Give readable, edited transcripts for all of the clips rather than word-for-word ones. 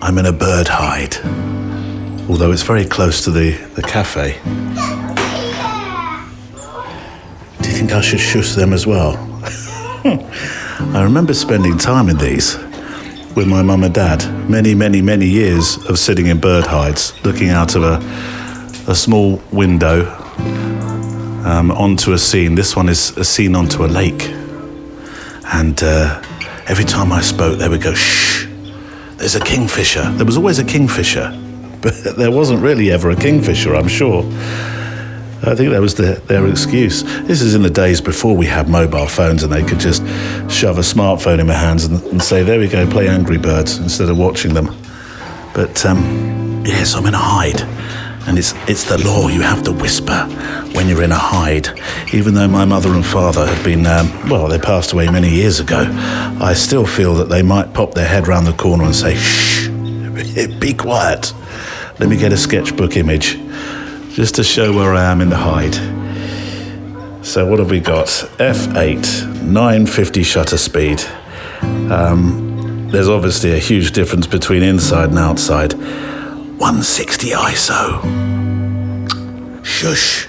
I'm in a bird hide, although it's very close to the cafe. Do you think I should shush them as well? I remember spending time in these with my mum and dad. Many years of sitting in bird hides, looking out of a small window onto a scene. This one is a scene onto a lake. And every time I spoke, they would go, shh, there's a kingfisher. There was always a kingfisher, but there wasn't really ever a kingfisher, I'm sure. I think that was their excuse. This is in the days before we had mobile phones and they could just shove a smartphone in my hands and say, there we go, play Angry Birds, instead of watching them. But yes, I'm in a hide. And it's the law, you have to whisper when you're in a hide. Even though my mother and father had been, they passed away many years ago, I still feel that they might pop their head round the corner and say, shh, be quiet. Let me get a sketchbook image, just to show where I am in the hide. So what have we got? F8, 950 shutter speed. There's obviously a huge difference between inside and outside. 160 ISO. Shush.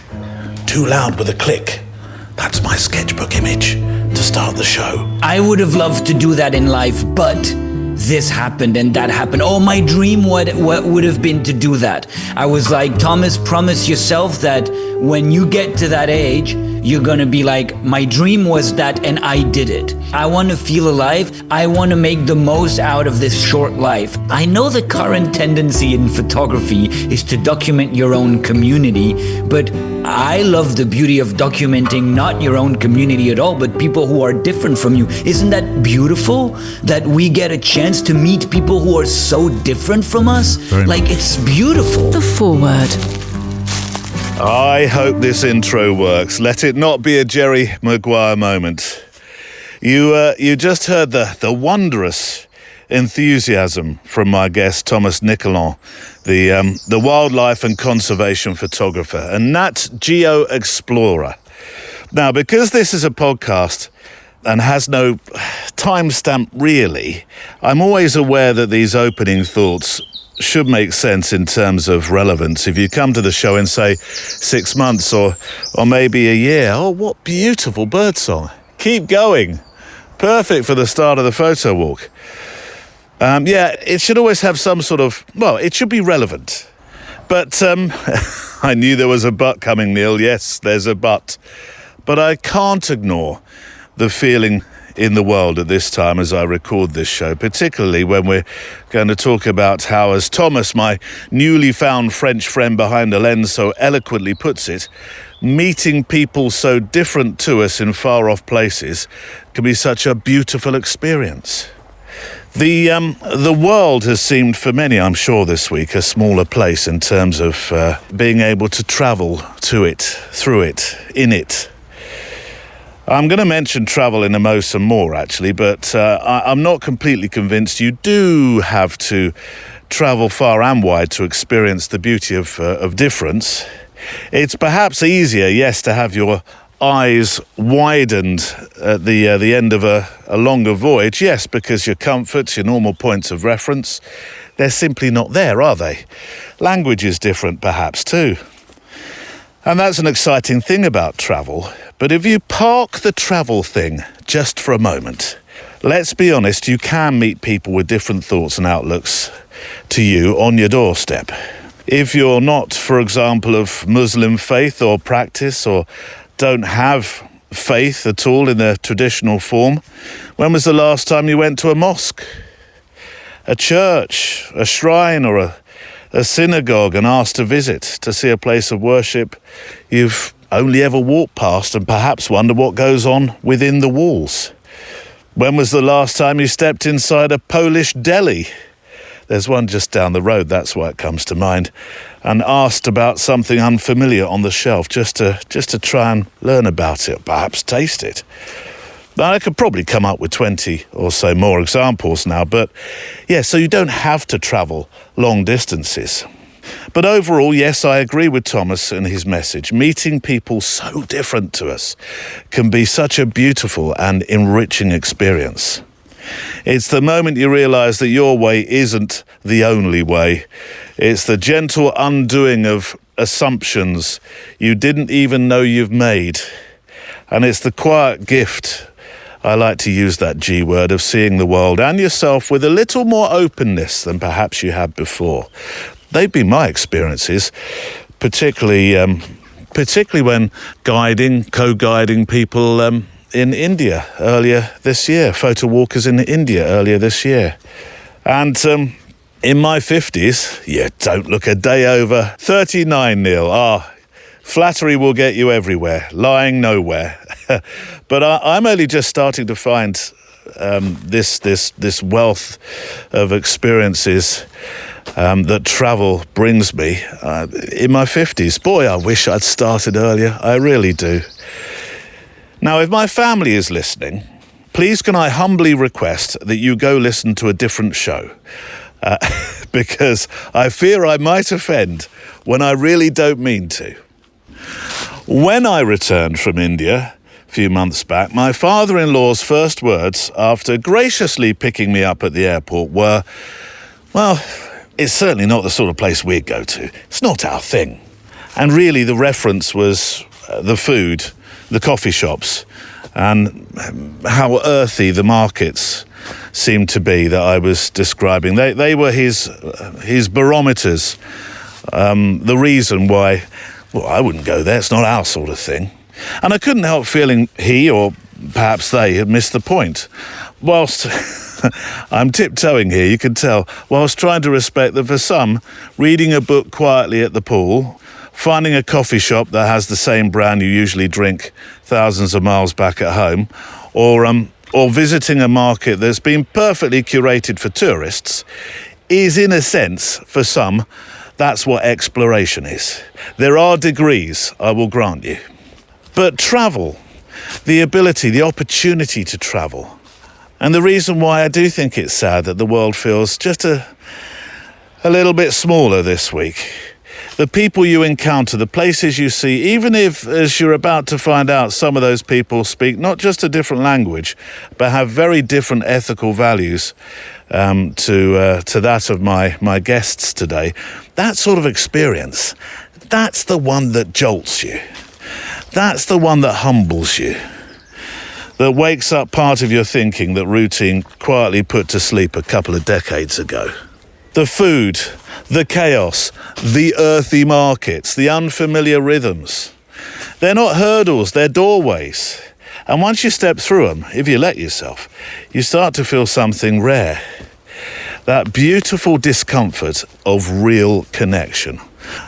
Too loud with a click. That's my sketchbook image to start the show. I would have loved to do that in life, but this happened and that happened. Oh, my dream what would have been to do that. I was like, Thomas, promise yourself that when you get to that age, you're gonna be like, my dream was that and I did it. I want to feel alive. I want to make the most out of this short life. I know the current tendency in photography is to document your own community, but I love the beauty of documenting not your own community at all, but people who are different from you. Isn't that beautiful that we get a chance to meet people who are so different from us? It's beautiful. The foreword. I hope this intro works. Let it not be a Jerry Maguire moment. You just heard the wondrous enthusiasm from my guest Thomas Nicolon, the wildlife and conservation photographer, and Nat Geo Explorer. Now, because this is a podcast and has no timestamp really, I'm always aware that these opening thoughts should make sense in terms of relevance. If you come to the show in, say, 6 months or maybe a year, oh, what beautiful birdsong. Keep going. Perfect for the start of the photo walk. It should always have some sort of, it should be relevant. But I knew there was a but coming, Neil. Yes, there's a but. But I can't ignore the feeling in the world at this time as I record this show, particularly when we're going to talk about how, as Thomas, my newly found French friend behind the lens, so eloquently puts it, meeting people so different to us in far-off places can be such a beautiful experience. The world has seemed for many, I'm sure, this week a smaller place in terms of being able to travel to it, through it, in it. I'm going to mention travel in a mo some more, actually, but I'm not completely convinced you do have to travel far and wide to experience the beauty of difference. It's perhaps easier, yes, to have your eyes widened at the end of a longer voyage, yes, because your comforts, your normal points of reference, they're simply not there, are they? Language is different, perhaps, too. And that's an exciting thing about travel. But if you park the travel thing just for a moment, let's be honest, you can meet people with different thoughts and outlooks to you on your doorstep. If you're not, for example, of Muslim faith or practice, or don't have faith at all in the traditional form, when was the last time you went to a mosque, a church, a shrine, or a synagogue and asked to visit, to see a place of worship you've only ever walked past and perhaps wonder what goes on within the walls? When was the last time you stepped inside a Polish deli? There's one just down the road, that's why it comes to mind, and asked about something unfamiliar on the shelf just to try and learn about it, perhaps taste it. Now, I could probably come up with 20 or so more examples now, but yeah, so you don't have to travel long distances. But overall, yes, I agree with Thomas and his message. Meeting people so different to us can be such a beautiful and enriching experience. It's the moment you realise that your way isn't the only way. It's the gentle undoing of assumptions you didn't even know you've made. And it's the quiet gift, I like to use that G word, of seeing the world and yourself with a little more openness than perhaps you had before. They've been my experiences, particularly when co-guiding people in India earlier this year, photo walkers in India earlier this year. And in my 50s, you don't look a day over 39, Neil. Flattery will get you everywhere, lying nowhere. But I'm only just starting to find this wealth of experiences that travel brings me in my 50s. Boy, I wish I'd started earlier. I really do. Now, if my family is listening, please can I humbly request that you go listen to a different show? Because I fear I might offend when I really don't mean to. When I returned from India a few months back, my father-in-law's first words after graciously picking me up at the airport were, well, it's certainly not the sort of place we'd go to. It's not our thing. And really the reference was the food, the coffee shops, and how earthy the markets seemed to be that I was describing. They were his barometers, the reason why, well, I wouldn't go there. It's not our sort of thing. And I couldn't help feeling he, or perhaps they, had missed the point. Whilst I'm tiptoeing here, you can tell, whilst trying to respect that for some, reading a book quietly at the pool, finding a coffee shop that has the same brand you usually drink thousands of miles back at home, or visiting a market that's been perfectly curated for tourists, is in a sense, for some, that's what exploration is. There are degrees, I will grant you. But travel, the ability, the opportunity to travel, and the reason why I do think it's sad that the world feels just a little bit smaller this week. The people you encounter, the places you see, even if, as you're about to find out, some of those people speak not just a different language, but have very different ethical values to that of my guests today. That sort of experience, that's the one that jolts you. That's the one that humbles you, that wakes up part of your thinking that routine quietly put to sleep a couple of decades ago. The food, the chaos, the earthy markets, the unfamiliar rhythms. They're not hurdles, they're doorways. And once you step through them, if you let yourself, you start to feel something rare. That beautiful discomfort of real connection,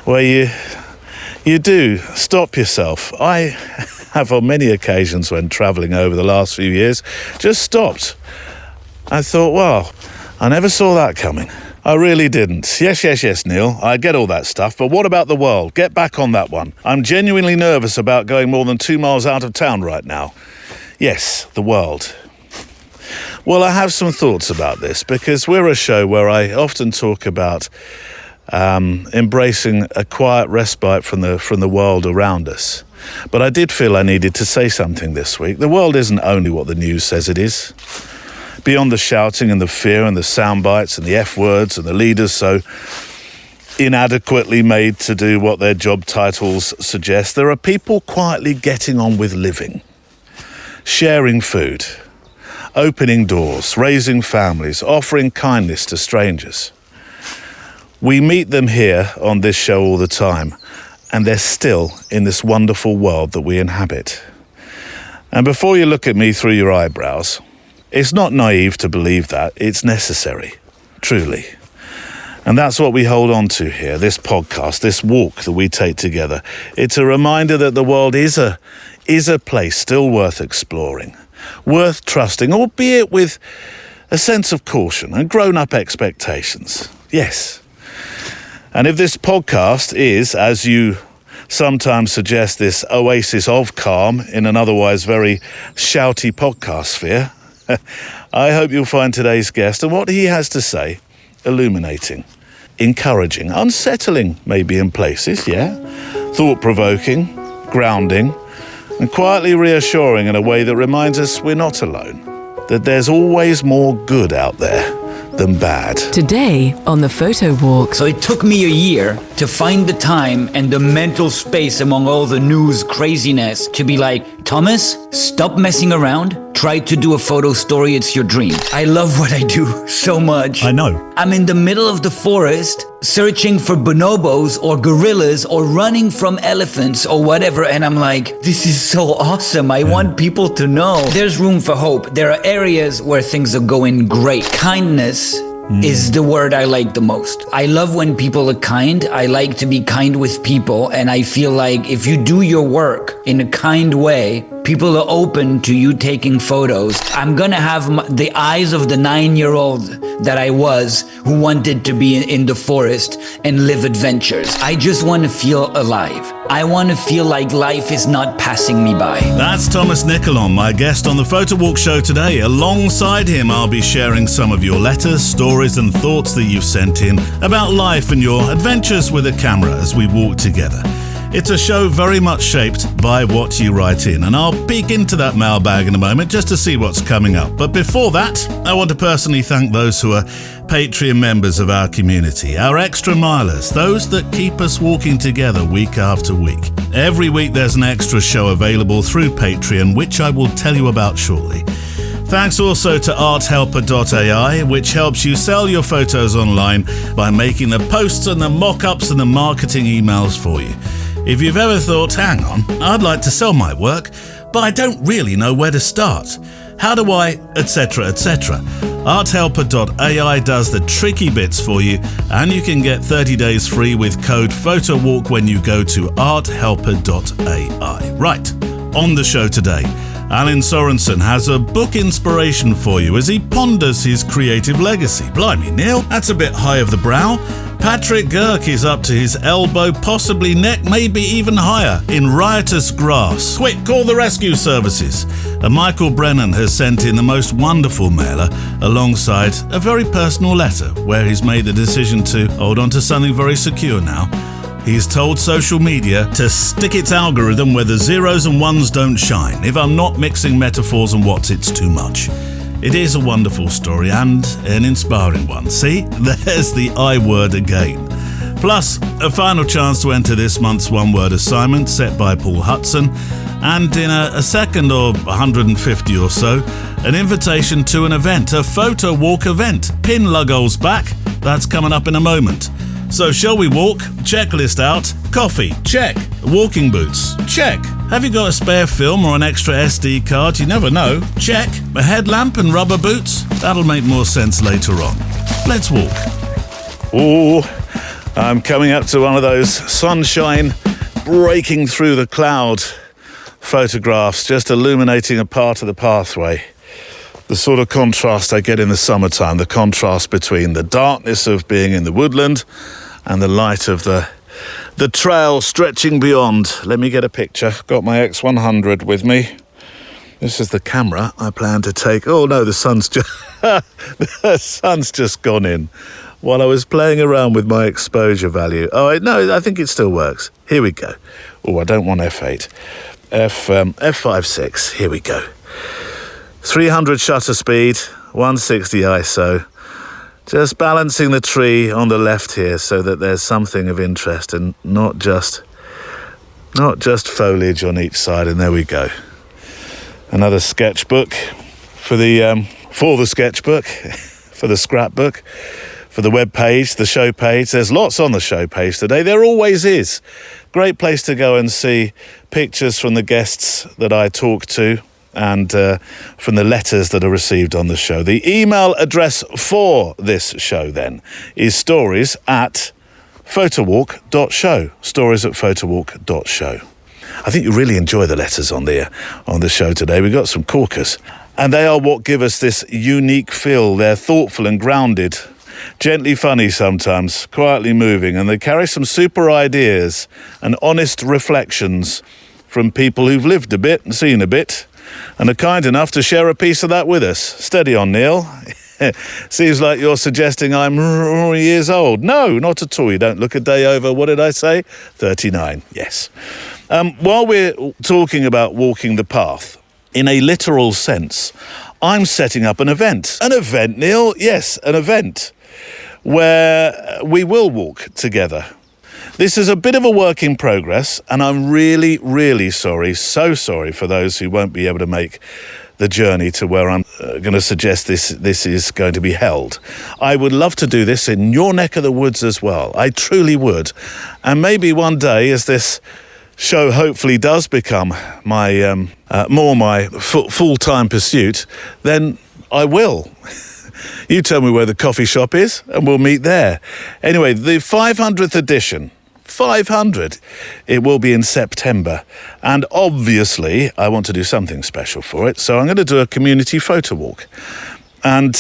where you do stop yourself. I have on many occasions when travelling over the last few years, just stopped. I thought, well, I never saw that coming. I really didn't. Yes, Neil, I get all that stuff, but what about the world? Get back on that one. I'm genuinely nervous about going more than 2 miles out of town right now. Yes, the world. Well, I have some thoughts about this, because we're a show where I often talk about embracing a quiet respite from the world around us. But I did feel I needed to say something this week. The world isn't only what the news says it is. Beyond the shouting and the fear and the sound bites and the F words and the leaders so inadequately made to do what their job titles suggest, there are people quietly getting on with living, sharing food, opening doors, raising families, offering kindness to strangers. We meet them here on this show all the time, and they're still in this wonderful world that we inhabit. And before you look at me through your eyebrows, it's not naive to believe that. It's necessary, truly. And that's what we hold on to here, this podcast, this walk that we take together. It's a reminder that the world is a place still worth exploring, worth trusting, albeit with a sense of caution and grown-up expectations. Yes. And if this podcast is, as you sometimes suggest, this oasis of calm in an otherwise very shouty podcast sphere, I hope you'll find today's guest and what he has to say illuminating, encouraging, unsettling maybe in places, yeah, thought-provoking, grounding, and quietly reassuring in a way that reminds us we're not alone. that there's always more good out there than bad. Today on the Photo Walk. So it took me a year to find the time and the mental space among all the news craziness to be like, Thomas, stop messing around. Try to do a photo story. It's your dream. I love what I do so much. I know. I'm in the middle of the forest searching for bonobos or gorillas or running from elephants or whatever. And I'm like, this is so awesome. I want people to know there's room for hope. There are areas where things are going great. Kindness is the word I like the most. I love when people are kind. I like to be kind with people. And I feel like if you do your work in a kind way, people are open to you taking photos. I'm gonna have the eyes of the 9-year-old that I was who wanted to be in the forest and live adventures. I just want to feel alive. I want to feel like life is not passing me by. That's Thomas Nicholon, my guest on the Photo Walk show today. Alongside him, I'll be sharing some of your letters, stories and thoughts that you've sent in about life and your adventures with a camera as we walk together. It's a show very much shaped by what you write in, and I'll peek into that mailbag in a moment just to see what's coming up. But before that, I want to personally thank those who are Patreon members of our community, our extra milers, those that keep us walking together week after week. Every week there's an extra show available through Patreon, which I will tell you about shortly. Thanks also to arthelper.ai, which helps you sell your photos online by making the posts and the mock-ups and the marketing emails for you. If you've ever thought, hang on, I'd like to sell my work, but I don't really know where to start. How do I, etc., etc. Arthelper.ai does the tricky bits for you, and you can get 30 days free with code PHOTOWALK when you go to arthelper.ai. Right, on the show today, Alan Sorensen has a book inspiration for you as he ponders his creative legacy. Blimey, Neil, that's a bit high of the brow. Patrick Girk is up to his elbow, possibly neck, maybe even higher, in riotous grass. Quick, call the rescue services. And Michael Brennan has sent in the most wonderful mailer alongside a very personal letter where he's made the decision to hold on to something very secure now. He's told social media to stick its algorithm where the zeros and ones don't shine. If I'm not mixing metaphors and what's, it's too much. It is a wonderful story and an inspiring one. See, there's the I word again. Plus, a final chance to enter this month's one-word assignment set by Paul Hudson, and in a second or 150 or so, an invitation to an event, a photo walk event. Pin Luggles back, that's coming up in a moment. So shall we walk? Checklist out. Coffee, check. Walking boots, check. Have you got a spare film or an extra SD card? You never know. Check. A headlamp and rubber boots? That'll make more sense later on. Let's walk. Oh, I'm coming up to one of those sunshine breaking through the cloud photographs, just illuminating a part of the pathway. The sort of contrast I get in the summertime, the contrast between the darkness of being in the woodland and the light of the trail stretching beyond. Let me get a picture. Got my X100 with me. This is the camera I plan to take. Oh no, the sun's just gone in while I was playing around with my exposure value. Oh no, I think it still works. Here we go. Oh, I don't want f8. F5.6. Here we go. 300 shutter speed, 160 ISO. Just balancing the tree on the left here so that there's something of interest and not just foliage on each side. And there we go. Another sketchbook for the sketchbook, for the scrapbook, for the web page, the show page. There's lots on the show page today. There always is. Great place to go and see pictures from the guests that I talk to, and from the letters that are received on the show. The email address for this show, then, is stories@photowalk.show. Stories@photowalk.show. I think you really enjoy the letters on the show today. We've got some corkers. And they are what give us this unique feel. They're thoughtful and grounded, gently funny sometimes, quietly moving, and they carry some super ideas and honest reflections from people who've lived a bit and seen a bit, and are kind enough to share a piece of that with us. Steady on, Neil. Seems like you're suggesting I'm years old. No, not at all. You don't look a day over, what did I say? 39, yes. While we're talking about walking the path, in a literal sense, I'm setting up an event. An event, Neil? Yes, an event where we will walk together. This is a bit of a work in progress, and I'm really, really sorry, so sorry for those who won't be able to make the journey to where I'm going to suggest this is going to be held. I would love to do this in your neck of the woods as well. I truly would. And maybe one day, as this show hopefully does become my my full-time pursuit, then I will. You tell me where the coffee shop is and we'll meet there. Anyway, the 500th edition, 500, it will be in September. And obviously, I want to do something special for it. So I'm going to do a community photo walk. And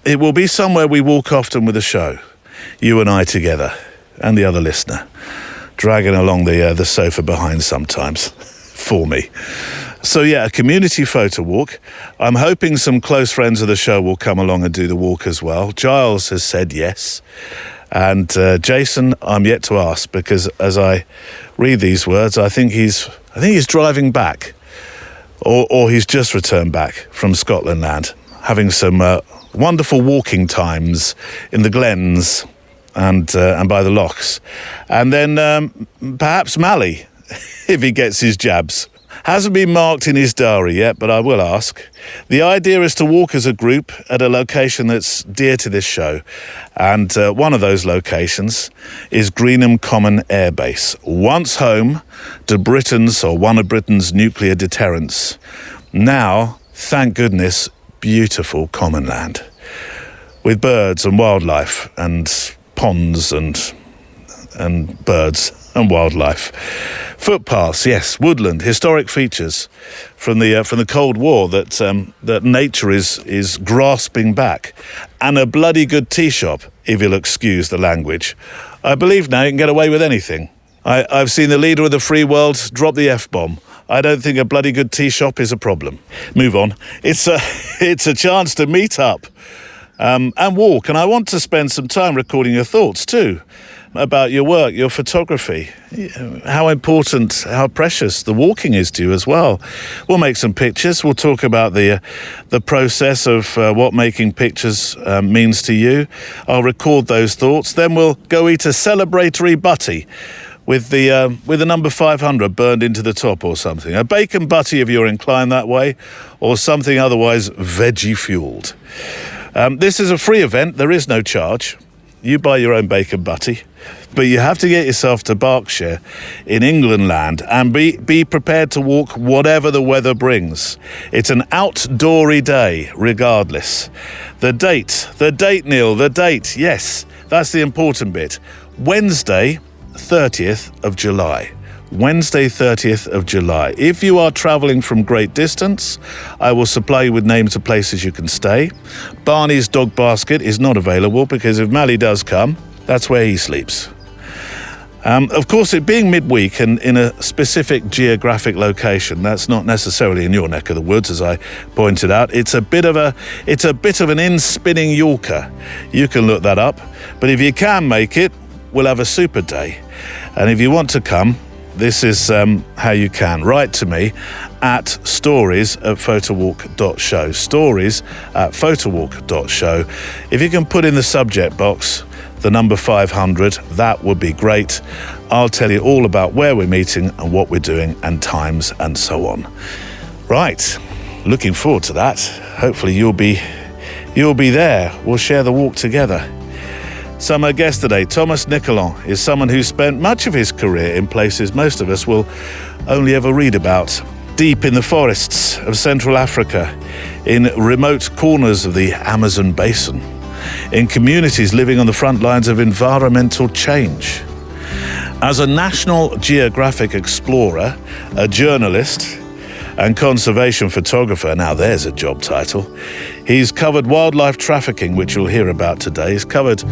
it will be somewhere we walk often with the show. You and I together, and the other listener, dragging along the sofa behind sometimes for me. So yeah, a community photo walk. I'm hoping some close friends of the show will come along and do the walk as well. Giles has said yes. And Jason, I'm yet to ask, because as I read these words, I think he's driving back, or he's just returned back from Scotland land, having some wonderful walking times in the glens and by the lochs, and then perhaps Mally, if he gets his jabs. Hasn't been marked in his diary yet, but I will ask. The idea is to walk as a group at a location that's dear to this show. And one of those locations is Greenham Common Air Base, once home to Britain's or one of Britain's nuclear deterrents. Now, thank goodness, beautiful common land with birds and wildlife and ponds and birds and wildlife. Footpaths, yes, woodland, historic features from the Cold War that nature is grasping back, and a bloody good tea shop, if you'll excuse the language. I believe now you can get away with anything. I've seen the leader of the free world drop the F-bomb. I don't think a bloody good tea shop is a problem. Move on. It's a chance to meet up and walk, and I want to spend some time recording your thoughts too, about your work, your photography, how important, how precious the walking is to you as well. We'll make some pictures. We'll talk about the process of what making pictures means to you. I'll record those thoughts. Then we'll go eat a celebratory butty with the number 500 burned into the top or something. A bacon butty if you're inclined that way, or something otherwise veggie-fueled. This is a free event. There is no charge. You buy your own bacon butty, but you have to get yourself to Berkshire in England land and be prepared to walk whatever the weather brings. It's an outdoory day, regardless. The date, Neil, the date. Yes, that's the important bit. Wednesday, 30th of July. Wednesday, 30th of July. If you are travelling from great distance, I will supply you with names of places you can stay. Barney's dog basket is not available because if Mally does come, that's where he sleeps. Of course, it being midweek and in a specific geographic location, that's not necessarily in your neck of the woods, as I pointed out. It's a bit of an in-spinning Yorker. You can look that up. But if you can make it, we'll have a super day. And if you want to come, this is how you can. Write to me at stories@photowalk.show. Stories@photowalk.show. If you can put in the subject box the number 500, that would be great. I'll tell you all about where we're meeting and what we're doing and times and so on. Right, looking forward to that. Hopefully you'll be there. We'll share the walk together. So my guest today, Thomas Nicolon, is someone who spent much of his career in places most of us will only ever read about. Deep in the forests of Central Africa, in remote corners of the Amazon basin, in communities living on the front lines of environmental change. As a National Geographic explorer, a journalist, and conservation photographer, now there's a job title, he's covered wildlife trafficking, which you'll hear about today. He's covered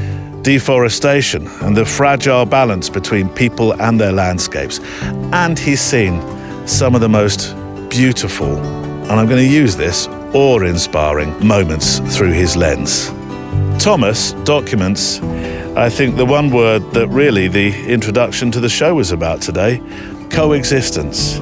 deforestation and the fragile balance between people and their landscapes. And he's seen some of the most beautiful, and I'm going to use this, awe-inspiring moments through his lens. Thomas documents, I think, the one word that really the introduction to the show was about today, coexistence.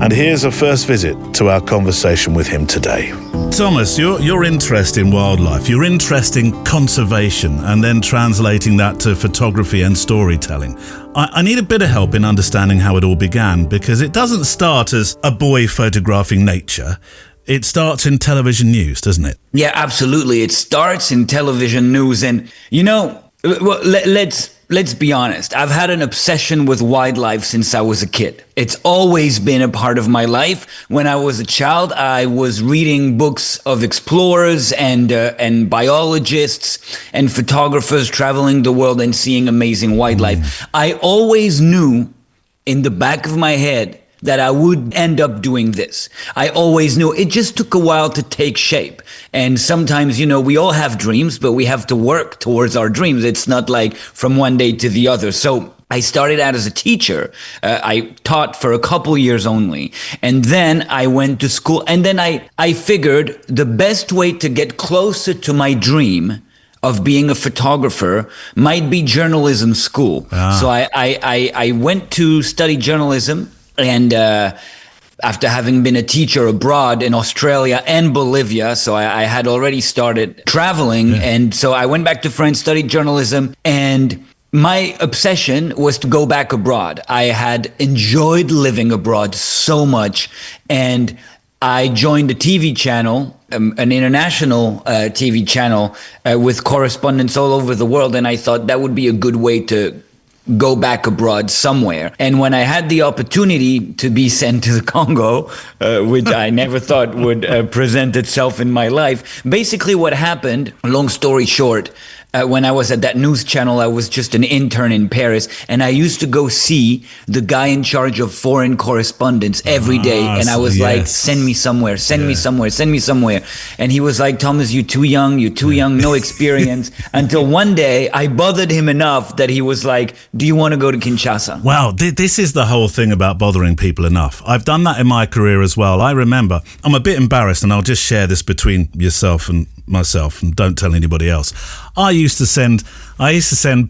And here's a first visit to our conversation with him today. Thomas, your interest in wildlife, your interest in conservation, and then translating that to photography and storytelling. I need a bit of help in understanding how it all began, because it doesn't start as a boy photographing nature. It starts in television news, doesn't it? Yeah, absolutely. It starts in television news. And, you know, well, let's be honest. I've had an obsession with wildlife since I was a kid. It's always been a part of my life. When I was a child, I was reading books of explorers and biologists and photographers traveling the world and seeing amazing wildlife. I always knew in the back of my head that I would end up doing this. I always knew. It just took a while to take shape. And sometimes, you know, we all have dreams, but we have to work towards our dreams. It's not like from one day to the other. So I started out as a teacher. I taught for a couple years only. And then I went to school. And then I figured the best way to get closer to my dream of being a photographer might be journalism school. So I went to study journalism. And after having been a teacher abroad in Australia and Bolivia, so I had already started traveling. Yeah. And so I went back to France, studied journalism, and my obsession was to go back abroad. I had enjoyed living abroad so much, and I joined a TV channel, an international TV channel with correspondents all over the world, and I thought that would be a good way to go back abroad somewhere. And when I had the opportunity to be sent to the Congo, which I never thought would present itself in my life, basically what happened, long story short, when I was at that news channel, I was just an intern in Paris, and I used to go see the guy in charge of foreign correspondence every day. And I was like, send me somewhere, send me somewhere, send me somewhere. And he was like, Thomas, you're too young, no experience. Until one day I bothered him enough that he was like, do you want to go to Kinshasa? Wow, this is the whole thing about bothering people enough. I've done that in my career as well. I remember, I'm a bit embarrassed, and I'll just share this between yourself and myself, and don't tell anybody else. I used to send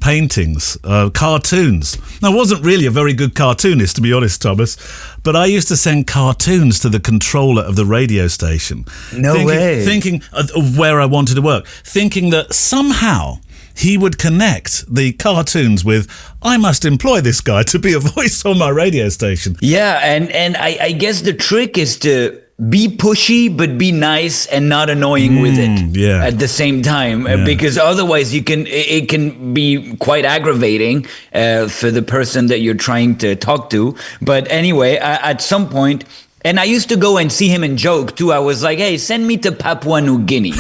paintings, cartoons. Now, I wasn't really a very good cartoonist, to be honest, Thomas, but I used to send cartoons to the controller of the radio station. Thinking of where I wanted to work, thinking that somehow he would connect the cartoons with, I must employ this guy to be a voice on my radio station. Yeah, and I guess the trick is to be pushy, but be nice and not annoying with it at the same time, because otherwise it can be quite aggravating for the person that you're trying to talk to. But anyway, at some point, and I used to go and see him and joke too. I was like, hey, send me to Papua New Guinea,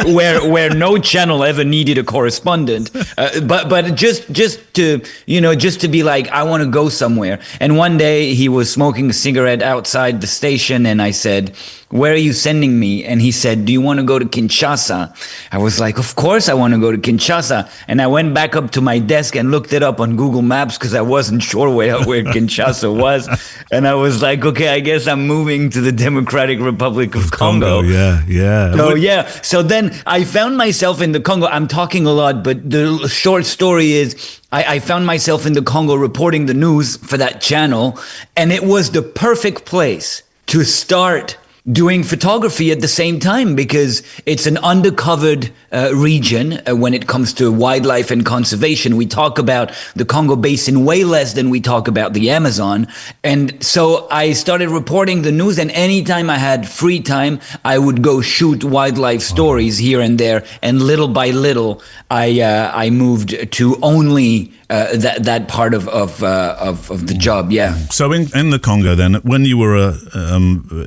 where no channel ever needed a correspondent. But just to be like, I want to go somewhere. And one day he was smoking a cigarette outside the station, and I said, where are you sending me? And he said, do you want to go to Kinshasa? I was like, of course I want to go to Kinshasa. And I went back up to my desk and looked it up on Google Maps because I wasn't sure where Kinshasa was. And I was like, okay, I guess I'm moving to the Democratic Republic of Congo. So then I found myself in the Congo. I'm talking a lot, but the short story is I found myself in the Congo reporting the news for that channel. And it was the perfect place to start doing photography at the same time, because it's an undercovered region when it comes to wildlife and conservation. We talk about the Congo Basin way less than we talk about the Amazon. And so I started reporting the news, and anytime I had free time, I would go shoot wildlife stories here and there. And little by little, I moved to only that part of the job. Yeah. So in the Congo, then, when you were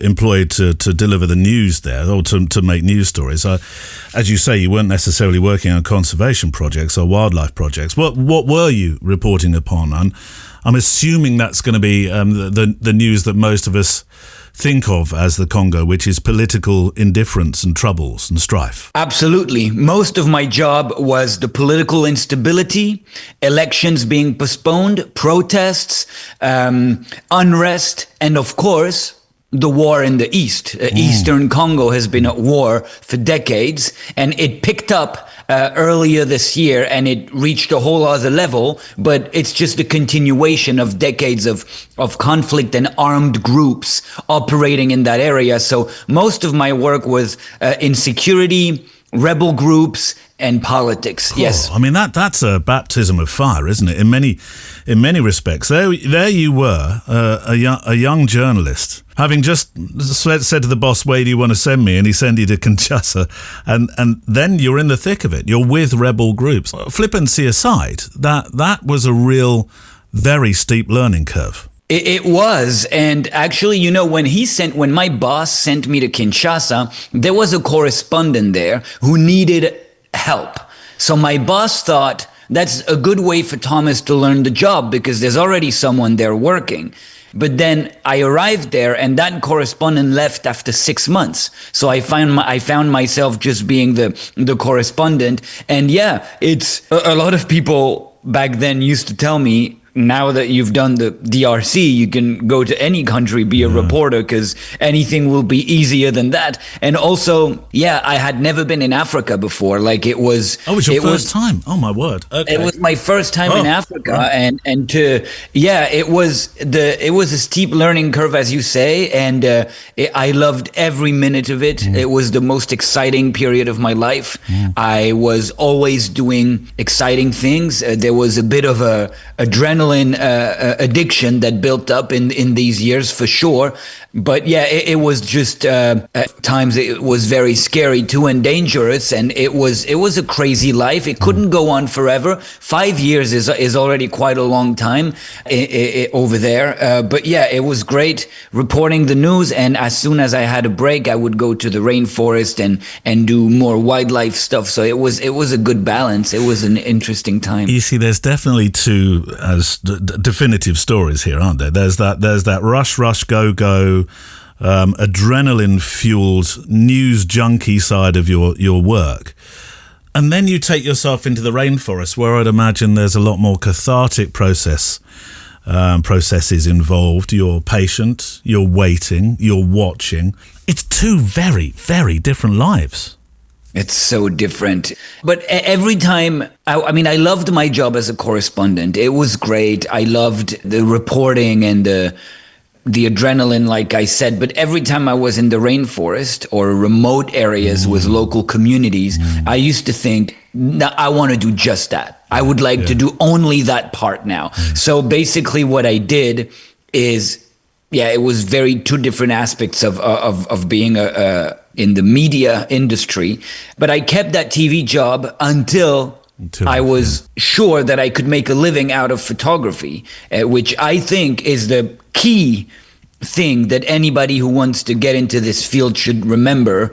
employed to deliver the news there, or to make news stories, as you say, you weren't necessarily working on conservation projects or wildlife projects. What were you reporting upon? And I'm assuming that's going to be the news that most of us think of as the Congo, which is political indifference and troubles and strife. Absolutely. Most of my job was the political instability, elections being postponed, protests, unrest, and of course, the war in the East. Eastern Congo has been at war for decades, and it picked up earlier this year, and it reached a whole other level, but it's just a continuation of decades of conflict and armed groups operating in that area. So most of my work was in security, rebel groups, and politics. Cool. Yes. I mean, that's a baptism of fire, isn't it? In many respects. There you were, a young journalist, having just said to the boss, "Where do you want to send me?" And he sent you to Kinshasa, and then you're in the thick of it. You're with rebel groups. Flippancy aside, that was a real, very steep learning curve. It was, and actually, when my boss sent me to Kinshasa, there was a correspondent there who needed help. So my boss thought that's a good way for Thomas to learn the job because there's already someone there working. But then I arrived there, and that correspondent left after 6 months. So I found myself just being the correspondent. And yeah, it's a lot of people back then used to tell me, now that you've done the DRC, you can go to any country, be a reporter, because anything will be easier than that. And also, yeah, I had never been in Africa before. Like it was. Oh, it was your first time. Oh my word. Okay. It was my first time in Africa, right. It was a steep learning curve, as you say, and I loved every minute of it. It was the most exciting period of my life. I was always doing exciting things. There was a bit of a adrenaline addiction that built up in these years for sure. But yeah, it was just at times it was very scary too and dangerous, and it was a crazy life. It couldn't go on forever. 5 years is already quite a long time over there. But yeah, it was great reporting the news, and as soon as I had a break, I would go to the rainforest and do more wildlife stuff. So it was a good balance. It was an interesting time. You see, there's definitely two definitive stories here, aren't there? There's that rush, go, adrenaline-fueled news junkie side of your work. And then you take yourself into the rainforest, where I'd imagine there's a lot more cathartic processes involved. You're patient, you're waiting, you're watching. It's two very, very different lives. It's so different. But every time, I loved my job as a correspondent. It was great. I loved the reporting and the adrenaline, like I said. But every time I was in the rainforest or remote areas with local communities, I used to think, I want to do just that. I would like to do only that part now. So basically what I did is, it was very two different aspects of being in the media industry. But I kept that TV job until I was sure that I could make a living out of photography, which I think is the key thing that anybody who wants to get into this field should remember.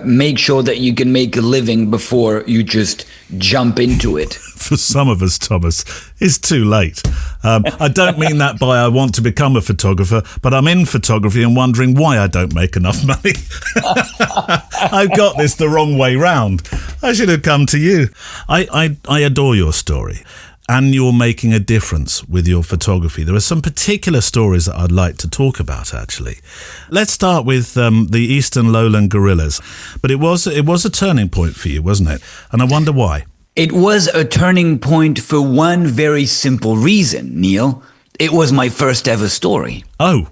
Make sure that you can make a living before you just jump into it. For some of us, Thomas, it's too late. I don't mean that by I want to become a photographer, but I'm in photography and wondering why I don't make enough money. I've got this the wrong way round. I should have come to you. I adore your story. And you're making a difference with your photography. There are some particular stories that I'd like to talk about, actually. Let's start with the Eastern Lowland Guerrillas. But it was a turning point for you, wasn't it? And I wonder why. It was a turning point for one very simple reason, Neil. It was my first ever story. Oh.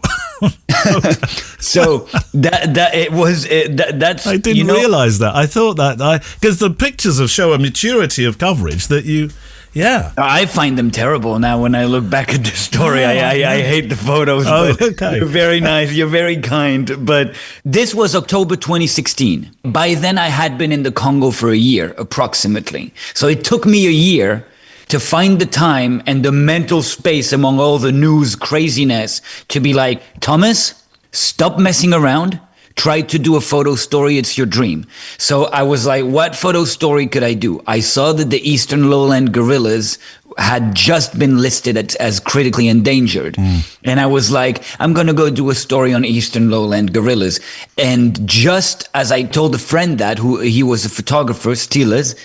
So that's I didn't realize that. I thought that because the pictures show a maturity of coverage that you. Yeah, I find them terrible now when I look back at the story. I hate the photos. But okay. You're very nice. You're very kind. But this was October 2016. By then, I had been in the Congo for a year, approximately. So it took me a year to find the time and the mental space among all the news craziness to be like, Thomas, stop messing around. Try to do a photo story. It's your dream. So I was like, what photo story could I do? I saw that the Eastern Lowland Guerrillas had just been listed as critically endangered. And I was like, I'm going to go do a story on Eastern Lowland Guerrillas. And just as I told a friend that, he was a photographer, still is,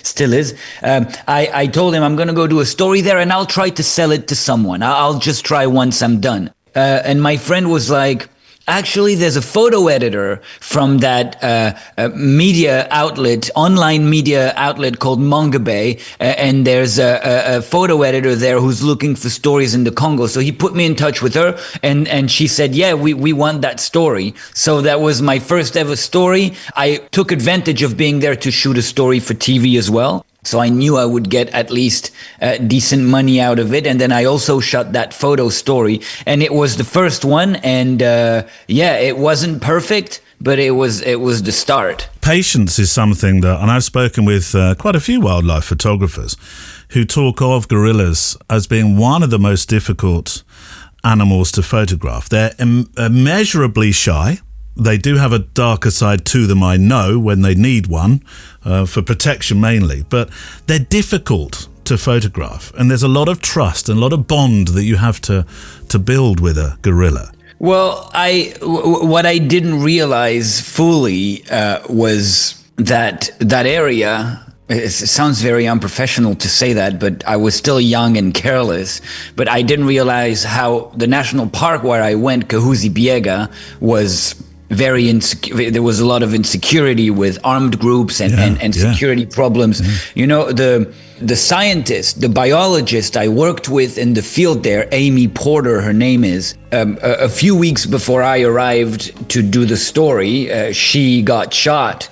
I told him I'm going to go do a story there and I'll try to sell it to someone. I'll just try once I'm done. And my friend was like, Actually, there's a photo editor from that media outlet, online media outlet called Mongabay, and there's a photo editor there who's looking for stories in the Congo. So he put me in touch with her, and she said, yeah, we want that story. So that was my first ever story. I took advantage of being there to shoot a story for TV as well. So I knew I would get at least decent money out of it. And then I also shot that photo story. And it was the first one. And it wasn't perfect, but it was the start. Patience is something that, and I've spoken with quite a few wildlife photographers who talk of gorillas as being one of the most difficult animals to photograph. They're immeasurably shy. They do have a darker side to them, I know, when they need one, for protection mainly. But they're difficult to photograph. And there's a lot of trust and a lot of bond that you have to build with a gorilla. Well, what I didn't realize fully was that area. It sounds very unprofessional to say that, but I was still young and careless. But I didn't realize how the national park where I went, Kahuzi-Biega, was very insecure. There was a lot of insecurity with armed groups and security problems. You know, the scientist, the biologist I worked with in the field there, Amy Porter, her name is, a few weeks before I arrived to do the story, she got shot.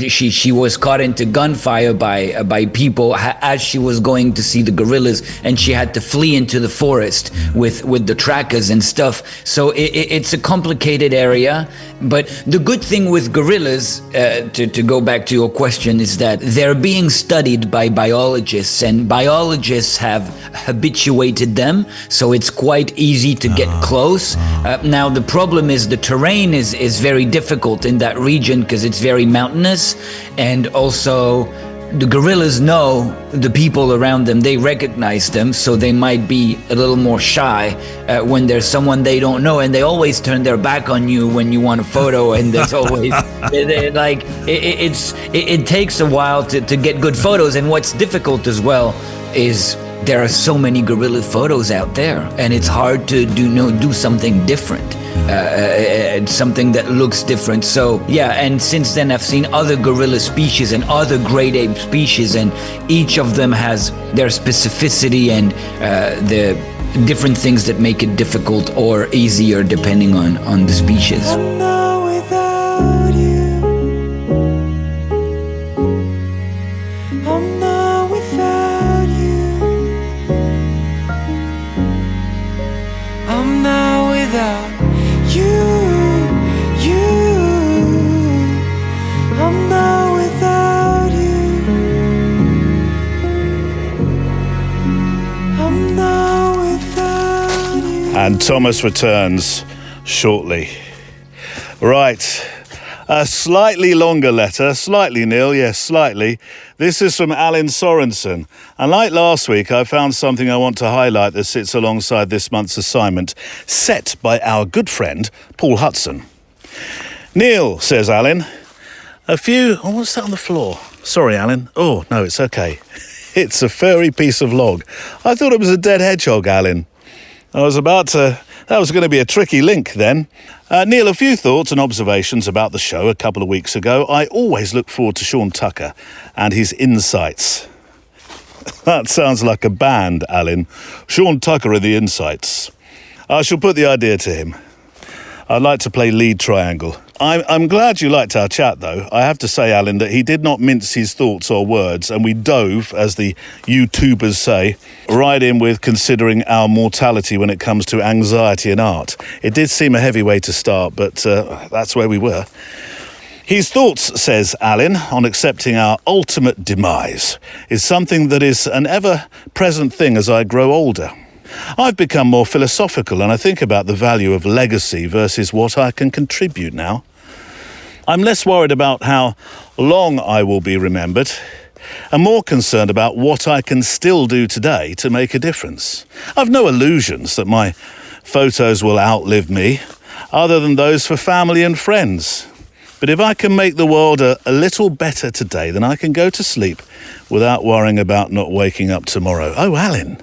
She was caught into gunfire by people as she was going to see the gorillas, and she had to flee into the forest with the trackers and stuff. So it's a complicated area. But the good thing with gorillas, to go back to your question, is that they're being studied by biologists, and biologists have habituated them, so it's quite easy to get close. Now the problem is the terrain is very difficult in that region because it's very mountainous, and also the gorillas know the people around them, they recognize them, so they might be a little more shy when there's someone they don't know, and they always turn their back on you when you want a photo, and there's always like it takes a while to get good photos. And what's difficult as well is there are so many gorilla photos out there, and it's hard to do something different. Something that looks different. So yeah, and since then I've seen other gorilla species and other great ape species, and each of them has their specificity and the different things that make it difficult or easier depending on the species. I'm not without you. I'm not without you. I'm not without I'm not without you. I'm not without you. And Thomas returns shortly. Right. A slightly longer letter, slightly, Neil, yes, slightly. This is from Alan Sorensen. And like last week, I found something I want to highlight that sits alongside this month's assignment, set by our good friend, Paul Hudson. Neil, says Alan, what's that on the floor? Sorry, Alan. Oh, no, it's okay. It's a furry piece of log. I thought it was a dead hedgehog, Alan. That was going to be a tricky link then. Neil, a few thoughts and observations about the show a couple of weeks ago. I always look forward to Sean Tucker and his insights. That sounds like a band, Alan. Sean Tucker and the Insights. I shall put the idea to him. I'd like to play lead triangle. I'm glad you liked our chat, though. I have to say, Alan, that he did not mince his thoughts or words, and we dove, as the YouTubers say, right in with considering our mortality when it comes to anxiety and art. It did seem a heavy way to start, but that's where we were. His thoughts, says Alan, on accepting our ultimate demise is something that is an ever-present thing as I grow older. I've become more philosophical, and I think about the value of legacy versus what I can contribute now. I'm less worried about how long I will be remembered, and more concerned about what I can still do today to make a difference. I've no illusions that my photos will outlive me, other than those for family and friends. But if I can make the world a little better today, then I can go to sleep without worrying about not waking up tomorrow. Oh, Alan,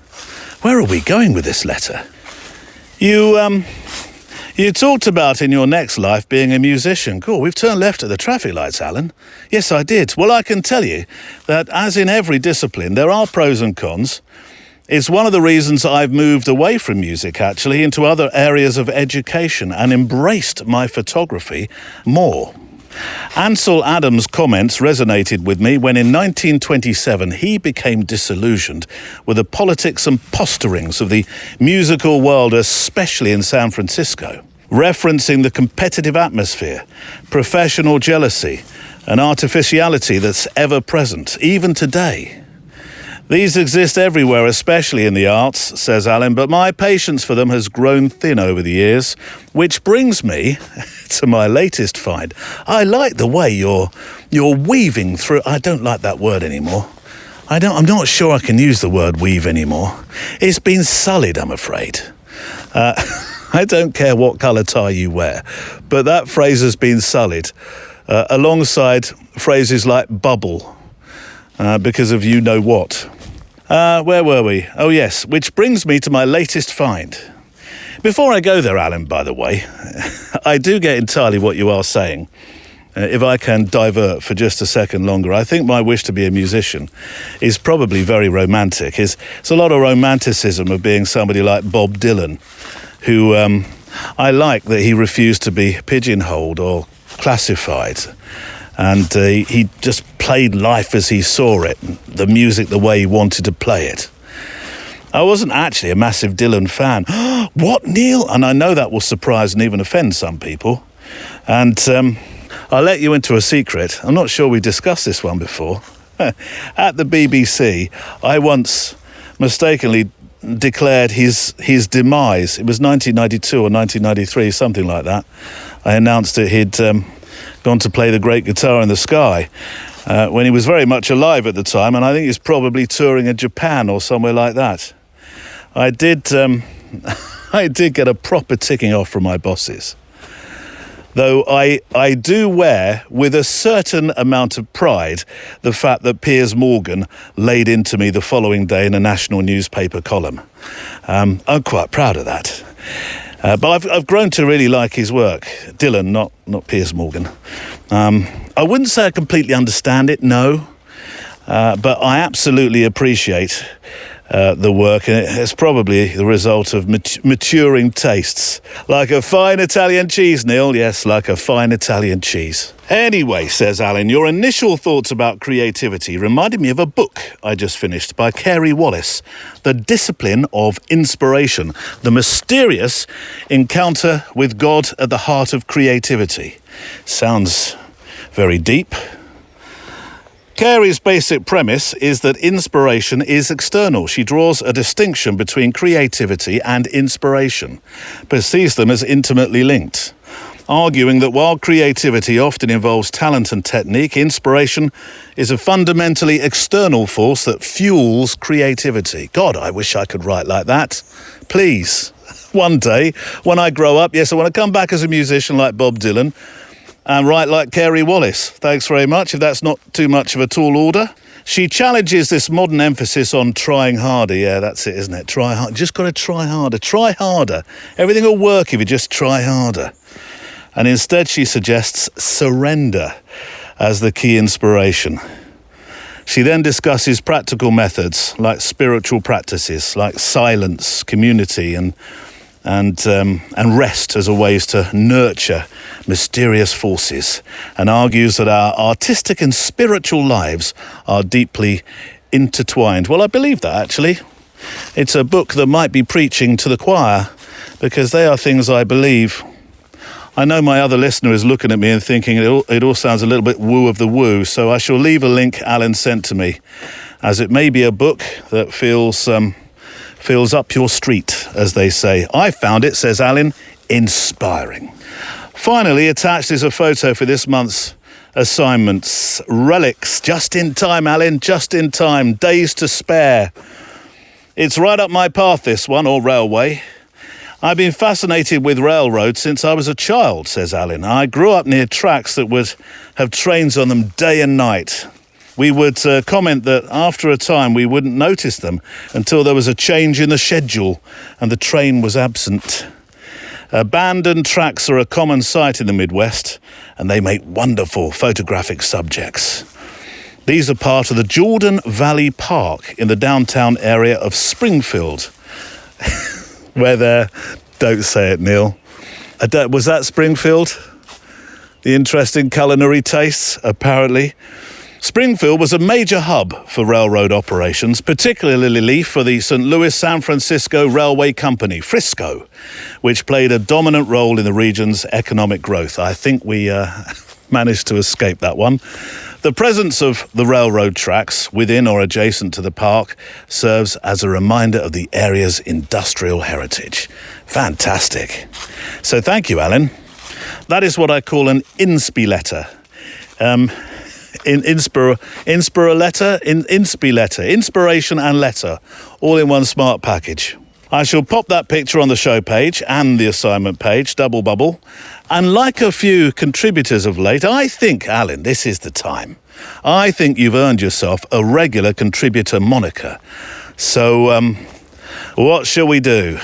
where are we going with this letter? You You talked about in your next life being a musician. Cool, we've turned left at the traffic lights, Alan. Yes, I did. Well, I can tell you that as in every discipline, there are pros and cons. It's one of the reasons I've moved away from music, actually, into other areas of education and embraced my photography more. Ansel Adams' comments resonated with me when in 1927 he became disillusioned with the politics and posturings of the musical world, especially in San Francisco, referencing the competitive atmosphere, professional jealousy, and artificiality that's ever present, even today. These exist everywhere, especially in the arts, says Alan, but my patience for them has grown thin over the years, which brings me to my latest find. I like the way you're weaving through. I don't like that word anymore. I'm not sure I can use the word weave anymore. It's been sullied, I'm afraid. I don't care what colour tie you wear, but that phrase has been sullied alongside phrases like bubble, because of you know what. Where were we? Oh yes, which brings me to my latest find. Before I go there, Alan, by the way, I do get entirely what you are saying. If I can divert for just a second longer, I think my wish to be a musician is probably very romantic. It's a lot of romanticism of being somebody like Bob Dylan, who I like that he refused to be pigeonholed or classified. And he just played life as he saw it, the music the way he wanted to play it. I wasn't actually a massive Dylan fan. What, Neil? And I know that will surprise and even offend some people. And I'll let you into a secret. I'm not sure we discussed this one before. At the BBC, I once mistakenly declared his demise. It was 1992 or 1993, something like that. I announced that he'd gone to play the great guitar in the sky when he was very much alive at the time, and I think he's probably touring in Japan or somewhere like that. I did get a proper ticking off from my bosses, though I do wear with a certain amount of pride the fact that Piers Morgan laid into me the following day in a national newspaper column. I'm quite proud of that. But I've grown to really like his work. Dylan, not Piers Morgan. I wouldn't say I completely understand it, no. But I absolutely appreciate the work, and it's probably the result of maturing tastes. Like a fine Italian cheese, Neil. Yes, like a fine Italian cheese. Anyway, says Alan, your initial thoughts about creativity reminded me of a book I just finished by Carey Wallace, The Discipline of Inspiration, the mysterious encounter with God at the heart of creativity. Sounds very deep. Carey's basic premise is that inspiration is external. She draws a distinction between creativity and inspiration, but sees them as intimately linked, arguing that while creativity often involves talent and technique, inspiration is a fundamentally external force that fuels creativity. God, I wish I could write like that. Please, one day, when I grow up, yes, I want to come back as a musician like Bob Dylan, and write like Carey Wallace. Thanks very much, if that's not too much of a tall order. She challenges this modern emphasis on trying harder. Yeah, that's it, isn't it? Try hard. Just got to try harder. Try harder. Everything will work if you just try harder. And instead she suggests surrender as the key inspiration. She then discusses practical methods like spiritual practices, like silence, community, and rest as a ways to nurture mysterious forces, and argues that our artistic and spiritual lives are deeply intertwined. Well, I believe that, actually. It's a book that might be preaching to the choir, because they are things I believe. I know my other listener is looking at me and thinking it all sounds a little bit woo of the woo, so I shall leave a link Alan sent to me, as it may be a book that feels up your street, as they say. I found it, says Alan, inspiring. Finally, attached is a photo for this month's assignments. Relics, just in time, Alan, just in time. Days to spare. It's right up my path, this one, or railway. I've been fascinated with railroads since I was a child, says Alan. I grew up near tracks that would have trains on them day and night. We would comment that after a time we wouldn't notice them until there was a change in the schedule and the train was absent. Abandoned tracks are a common sight in the Midwest, and they make wonderful photographic subjects. These are part of the Jordan Valley Park in the downtown area of Springfield. Don't say it, Neil. Was that Springfield? The interesting culinary tastes, apparently. Springfield was a major hub for railroad operations, particularly for the St. Louis-San Francisco Railway Company, Frisco, which played a dominant role in the region's economic growth. I think we managed to escape that one. The presence of the railroad tracks within or adjacent to the park serves as a reminder of the area's industrial heritage. Fantastic. So thank you, Alan. That is what I call an inspi letter. Inspiration and letter, all in one smart package. I shall pop that picture on the show page and the assignment page, double bubble. And like a few contributors of late, I think, Alan, this is the time. I think you've earned yourself a regular contributor moniker. So, what shall we do?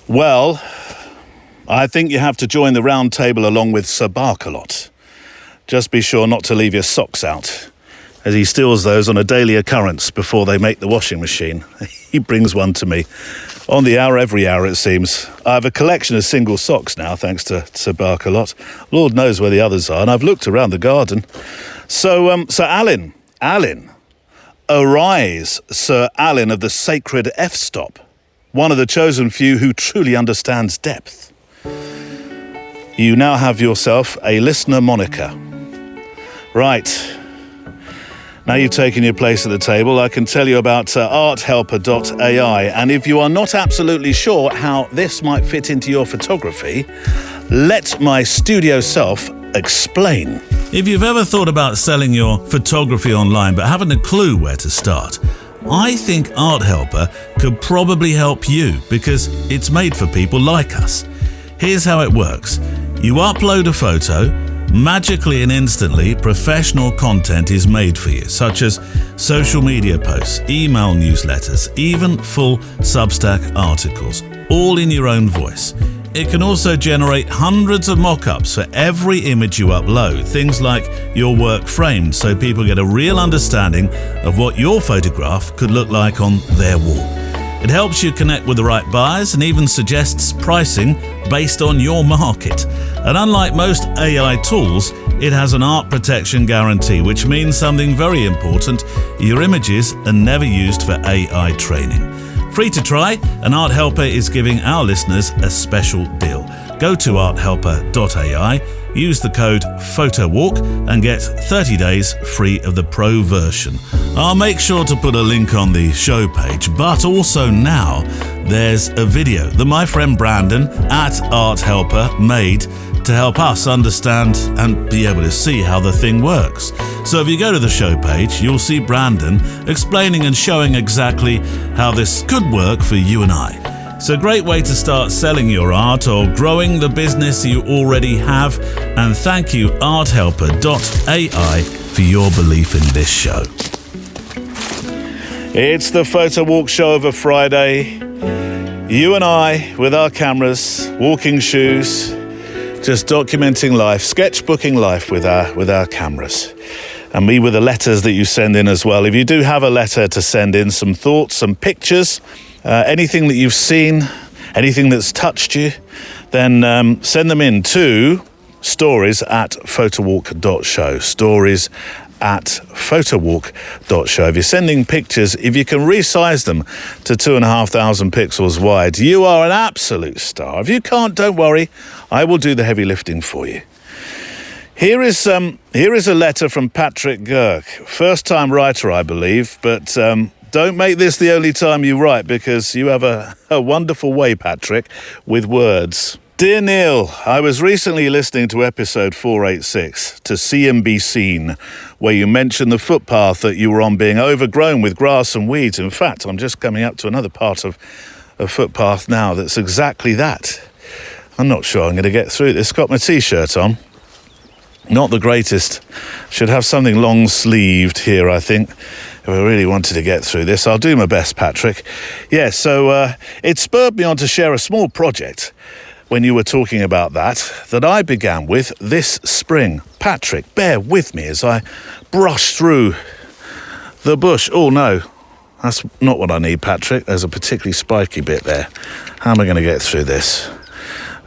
Well, I think you have to join the round table along with Sir Barkalot. Just be sure not to leave your socks out, as he steals those on a daily occurrence before they make the washing machine. He brings one to me. On the hour, every hour, it seems. I have a collection of single socks now, thanks to Sir Barkalot. Lord knows where the others are, and I've looked around the garden. So Alan, arise, Sir Alan of the sacred F-stop, one of the chosen few who truly understands depth. You now have yourself a listener moniker. Right. Now you've taken your place at the table, I can tell you about arthelper.ai. And if you are not absolutely sure how this might fit into your photography, let my studio self explain. If you've ever thought about selling your photography online but haven't a clue where to start, I think Art Helper could probably help you because it's made for people like us. Here's how it works. You upload a photo, magically and instantly professional content is made for you, such as social media posts, email newsletters, even full Substack articles, all in your own voice. It can also generate hundreds of mock-ups for every image you upload, things like your work framed so people get a real understanding of what your photograph could look like on their wall. It helps you connect with the right buyers and even suggests pricing based on your market. And unlike most AI tools, it has an art protection guarantee, which means something very important: your images are never used for AI training. Free to try, and Art Helper is giving our listeners a special deal. Go to arthelper.ai, use the code PHOTOWALK and get 30 days free of the pro version. I'll make sure to put a link on the show page, but also now there's a video that my friend Brandon at Art Helper made to help us understand and be able to see how the thing works. So if you go to the show page, you'll see Brandon explaining and showing exactly how this could work for you and I. It's a great way to start selling your art or growing the business you already have. And thank you, arthelper.ai, for your belief in this show. It's the Photo Walk show of a Friday. You and I, with our cameras, walking shoes, just documenting life, sketchbooking life with our cameras. And me with the letters that you send in as well. If you do have a letter to send in, some thoughts, some pictures, anything that you've seen, anything that's touched you, then send them in to stories@photowalk.show. Stories@photowalk.show. If you're sending pictures, if you can resize them to 2,500 pixels wide, you are an absolute star. If you can't, don't worry, I will do the heavy lifting for you. Here is a letter from Patrick Girk, first-time writer, I believe, but don't make this the only time you write, because you have a wonderful way, Patrick, with words. Dear Neil, I was recently listening to episode 486, To See and Be Seen, where you mentioned the footpath that you were on being overgrown with grass and weeds. In fact, I'm just coming up to another part of a footpath now that's exactly that. I'm not sure I'm going to get through this. Got my T-shirt on. Not the greatest. Should have something long-sleeved here, I think, if I really wanted to get through this. I'll do my best, Patrick. Yeah, so it spurred me on to share a small project when you were talking about that I began with this spring. Patrick, bear with me as I brush through the bush. Oh no, that's not what I need, Patrick. There's a particularly spiky bit there. How am I going to get through this?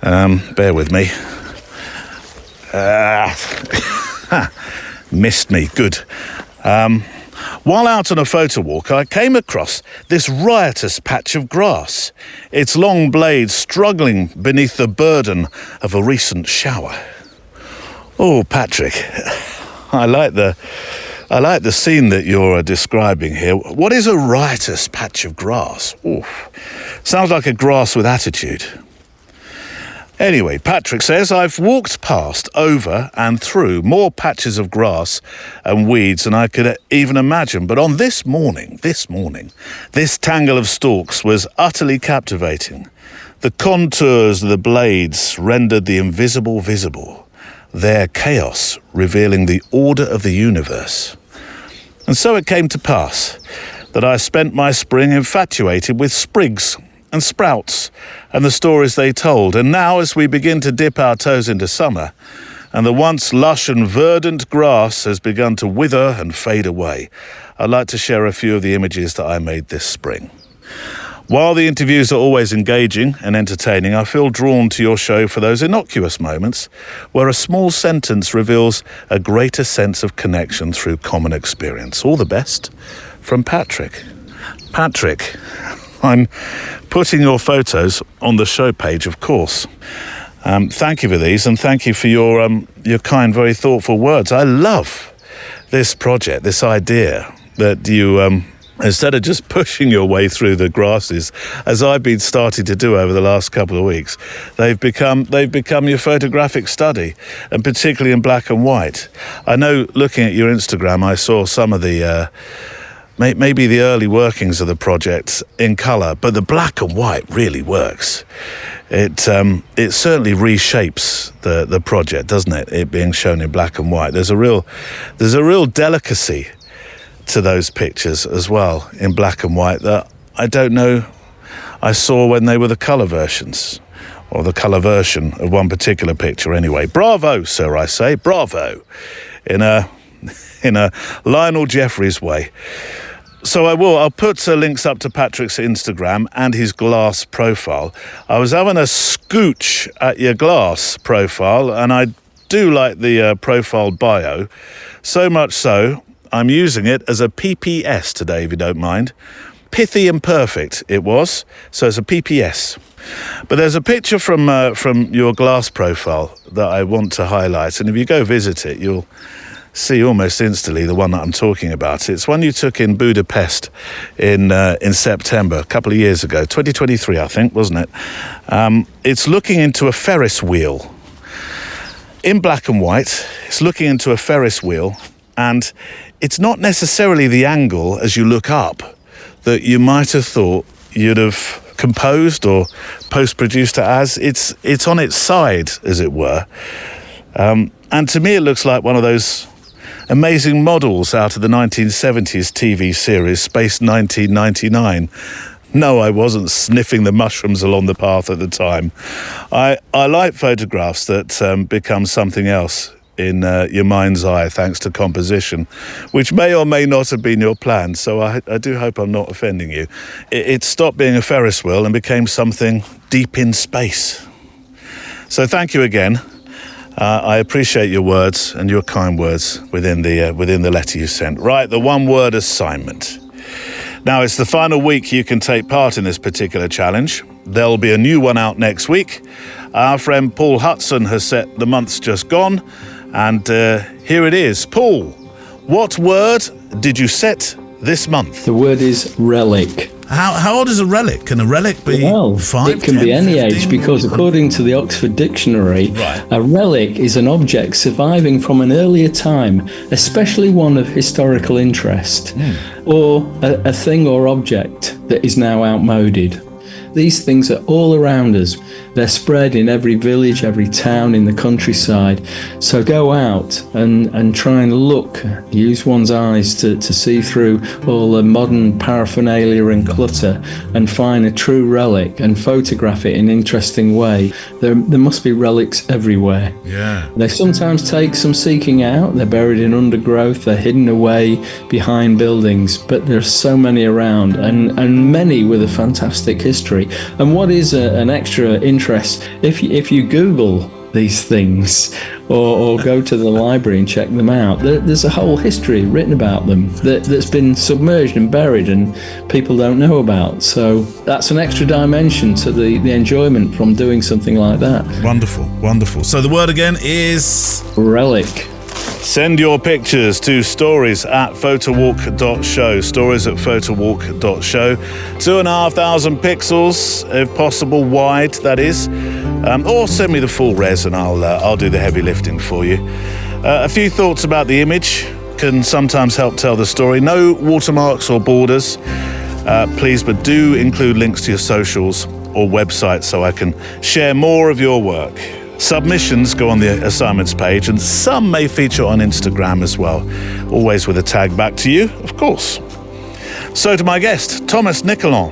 Bear with me. Missed me. Good. While out on a photo walk, I came across this riotous patch of grass, its long blades struggling beneath the burden of a recent shower. Oh, Patrick, I like the scene that you're describing here. What is a riotous patch of grass? Oof. Sounds like a grass with attitude. Anyway, Patrick says, I've walked past, over and through more patches of grass and weeds than I could even imagine. But on this morning, this tangle of stalks was utterly captivating. The contours of the blades rendered the invisible visible, their chaos revealing the order of the universe. And so it came to pass that I spent my spring infatuated with sprigs and sprouts and the stories they told. And now, as we begin to dip our toes into summer, and the once lush and verdant grass has begun to wither and fade away, I'd like to share a few of the images that I made this spring. While the interviews are always engaging and entertaining, I feel drawn to your show for those innocuous moments where a small sentence reveals a greater sense of connection through common experience. All the best from Patrick. Patrick, I'm putting your photos on the show page, of course. Thank you for these, and thank you for your kind, very thoughtful words. I love this project, this idea that you, instead of just pushing your way through the grasses, as I've been starting to do over the last couple of weeks, they've become your photographic study, and particularly in black and white. I know, looking at your Instagram, I saw some of the maybe the early workings of the project in colour, but the black and white really works. It certainly reshapes the project, doesn't it? It being shown in black and white. There's a real delicacy to those pictures as well in black and white that I don't know I saw when they were the colour versions, or the colour version of one particular picture anyway. Bravo, sir, I say, bravo, in a Lionel Jeffries way. So I'll put links up to Patrick's Instagram and his glass profile. I was having a scooch at your glass profile, and I do like the profile bio, so much so I'm using it as a PPS today, if you don't mind. Pithy and perfect it was, so it's a PPS. But there's a picture from your glass profile that I want to highlight, and if you go visit it, you'll see almost instantly the one that I'm talking about. It's one you took in Budapest in September, a couple of years ago, 2023, I think, wasn't it? It's looking into a Ferris wheel. In black and white, it's looking into a Ferris wheel, and it's not necessarily the angle as you look up that you might have thought you'd have composed or post-produced it as. It's on its side, as it were. And to me, it looks like one of those amazing models out of the 1970s TV series Space 1999. No, I wasn't sniffing the mushrooms along the path at the time. I like photographs that become something else in your mind's eye thanks to composition, which may or may not have been your plan, so I do hope I'm not offending you. It stopped being a Ferris wheel and became something deep in space. So thank you again. I appreciate your words and your kind words within the letter you sent. Right, the one-word assignment. Now, it's the final week you can take part in this particular challenge. There'll be a new one out next week. Our friend Paul Hudson has set the months just gone, and here it is. Paul, what word did you set this month? The word is relic. How old is a relic? Can a relic be 5, it can 10, be any 15? age, because according to the Oxford Dictionary, Right. a relic is an object surviving from an earlier time, especially one of historical interest, or a thing or object that is now outmoded. These things are all around us. They're spread in every village, every town in the countryside. So go out and try and look, use one's eyes to see through all the modern paraphernalia and clutter and find a true relic and photograph it in an interesting way. There must be relics everywhere. Yeah. They sometimes take some seeking out. They're buried in undergrowth, they're hidden away behind buildings, but there's so many around, and many with a fantastic history. And what is an extra interest, if you Google these things or go to the library and check them out, there's a whole history written about them that's been submerged and buried and people don't know about. So that's an extra dimension to the enjoyment from doing something like that. Wonderful, wonderful. So the word again is Relic. Send your pictures to stories@photowalk.show, stories@photowalk.show. 2,500 pixels, if possible, wide, that is. Or send me the full res and I'll do the heavy lifting for you. A few thoughts about the image can sometimes help tell the story. No watermarks or borders, please, but do include links to your socials or websites so I can share more of your work. Submissions go on the assignments page, and some may feature on Instagram as well, always with a tag back to you, of course. So to my guest, Thomas Nicolon.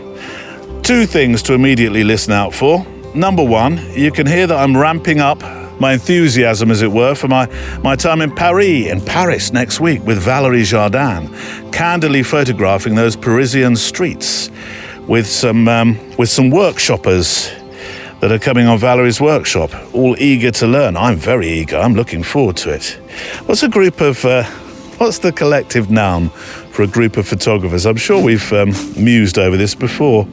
Two things to immediately listen out for. Number one, you can hear that I'm ramping up my enthusiasm, as it were, for my time in Paris next week with Valérie Jardin, candidly photographing those Parisian streets with some workshoppers that are coming on Valérie's workshop, all eager to learn. I'm very eager. I'm looking forward to it. What's the collective noun for a group of photographers? I'm sure we've mused over this before.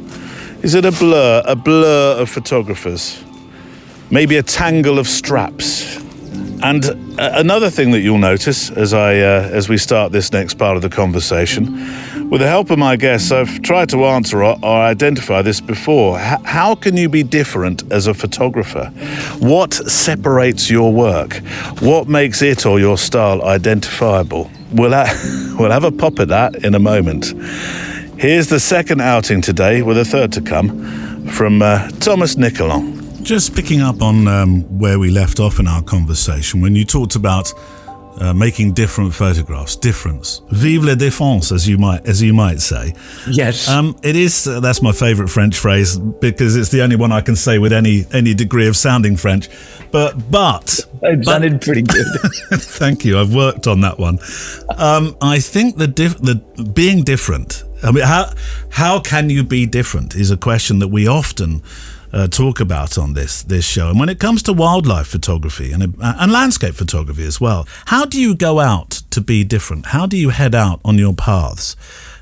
Is it a blur of photographers? Maybe a tangle of straps. And another thing that you'll notice as we start this next part of the conversation, with the help of my guests, I've tried to answer or identify this before. How can you be different as a photographer? What separates your work? What makes it or your style identifiable? We'll have a pop at that in a moment. Here's the second outing today, with a third to come, from Thomas Nicolon. just picking up on where we left off in our conversation when you talked about making different photographs, difference. Vive la défense, as you might say. Yes. It is. That's my favourite French phrase because it's the only one I can say with any degree of sounding French. But it sounded pretty good. Thank you. I've worked on that one. I think the being different. I mean, how can you be different is a question that we often talk about on this show. And when it comes to wildlife photography and landscape photography as well, how do you go out to be different? How do you head out on your paths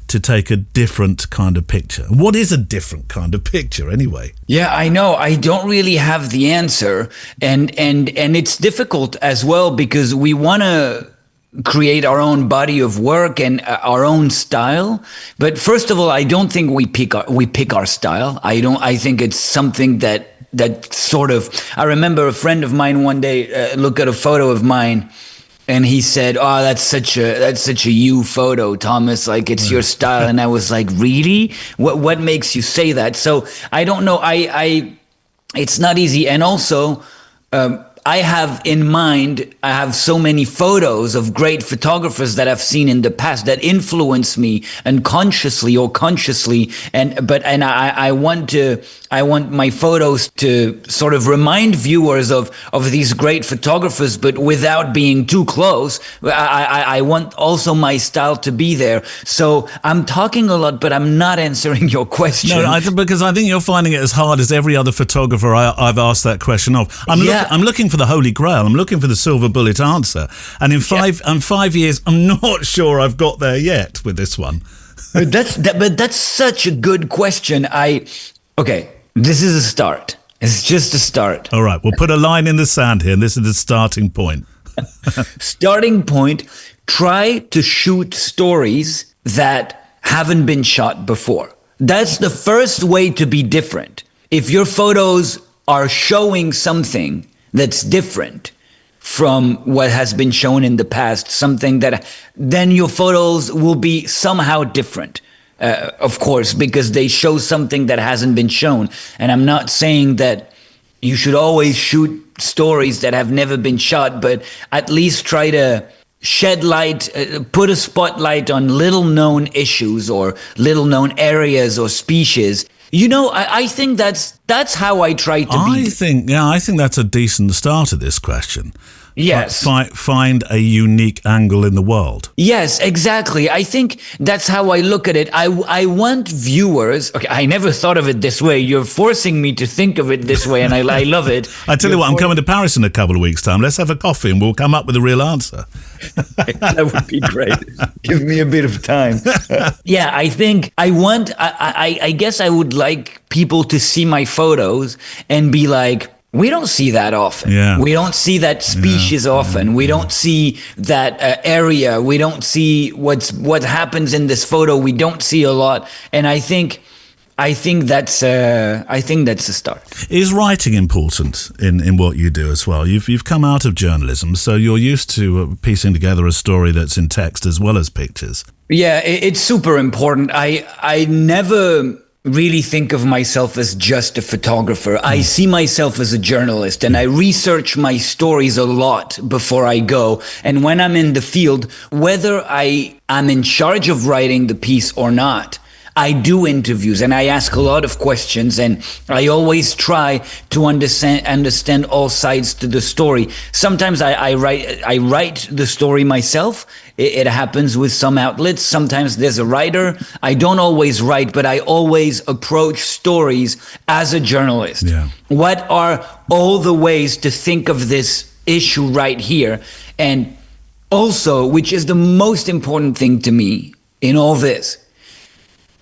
to take a different kind of picture? What is a different kind of picture anyway? Yeah, I know. I don't really have the answer. And it's difficult as well because we want to create our own body of work and our own style. But first of all, I don't think we pick our style. I think it's something that sort of, I remember a friend of mine one day looked at a photo of mine and he said, "Oh, that's such a you photo, Thomas, like it's your style." And I was like, "Really? What makes you say that?" So I don't know. It's not easy. And also, I have so many photos of great photographers that I've seen in the past that influence me unconsciously or consciously. I want my photos to sort of remind viewers of these great photographers, but without being too close. I want also my style to be there. So I'm talking a lot, but I'm not answering your question. No, because I think you're finding it as hard as every other photographer I've asked that question of. I'm looking for the Holy Grail. I'm looking for the silver bullet answer. And in 5 years, I'm not sure I've got there yet with this one. But that's such a good question. Okay, this is a start. It's just a start. All right, we'll put a line in the sand here. And this is the starting point. Starting point, try to shoot stories that haven't been shot before. That's the first way to be different. If your photos are showing something that's different from what has been shown in the past, then your photos will be somehow different, of course, because they show something that hasn't been shown. And I'm not saying that you should always shoot stories that have never been shot, but at least try to shed light, put a spotlight on little known issues or little known areas or species. You know, I think that's how I try to be. I think that's a decent start to this question. Yes. Find a unique angle in the world. Yes, exactly. I think that's how I look at it. I want viewers. Okay, I never thought of it this way. You're forcing me to think of it this way, and I love it. I tell you what, I'm coming to Paris in a couple of weeks' time. Let's have a coffee, and we'll come up with a real answer. That would be great. Give me a bit of time. Yeah, I think I guess I would like people to see my photos and be like, we don't see that often. Yeah. We don't see that species often. We don't see that area. We don't see what happens in this photo. We don't see a lot. And I think that's a start. Is writing important in what you do as well? You've come out of journalism, so you're used to piecing together a story that's in text as well as pictures. Yeah, it's super important. I never really think of myself as just a photographer. I see myself as a journalist, and I research my stories a lot before I go. And when I'm in the field, whether I am in charge of writing the piece or not, I do interviews and I ask a lot of questions, and I always try to understand all sides to the story. Sometimes I write the story myself. It happens with some outlets. Sometimes there's a writer. I don't always write, but I always approach stories as a journalist. Yeah. What are all the ways to think of this issue right here? And also, which is the most important thing to me in all this,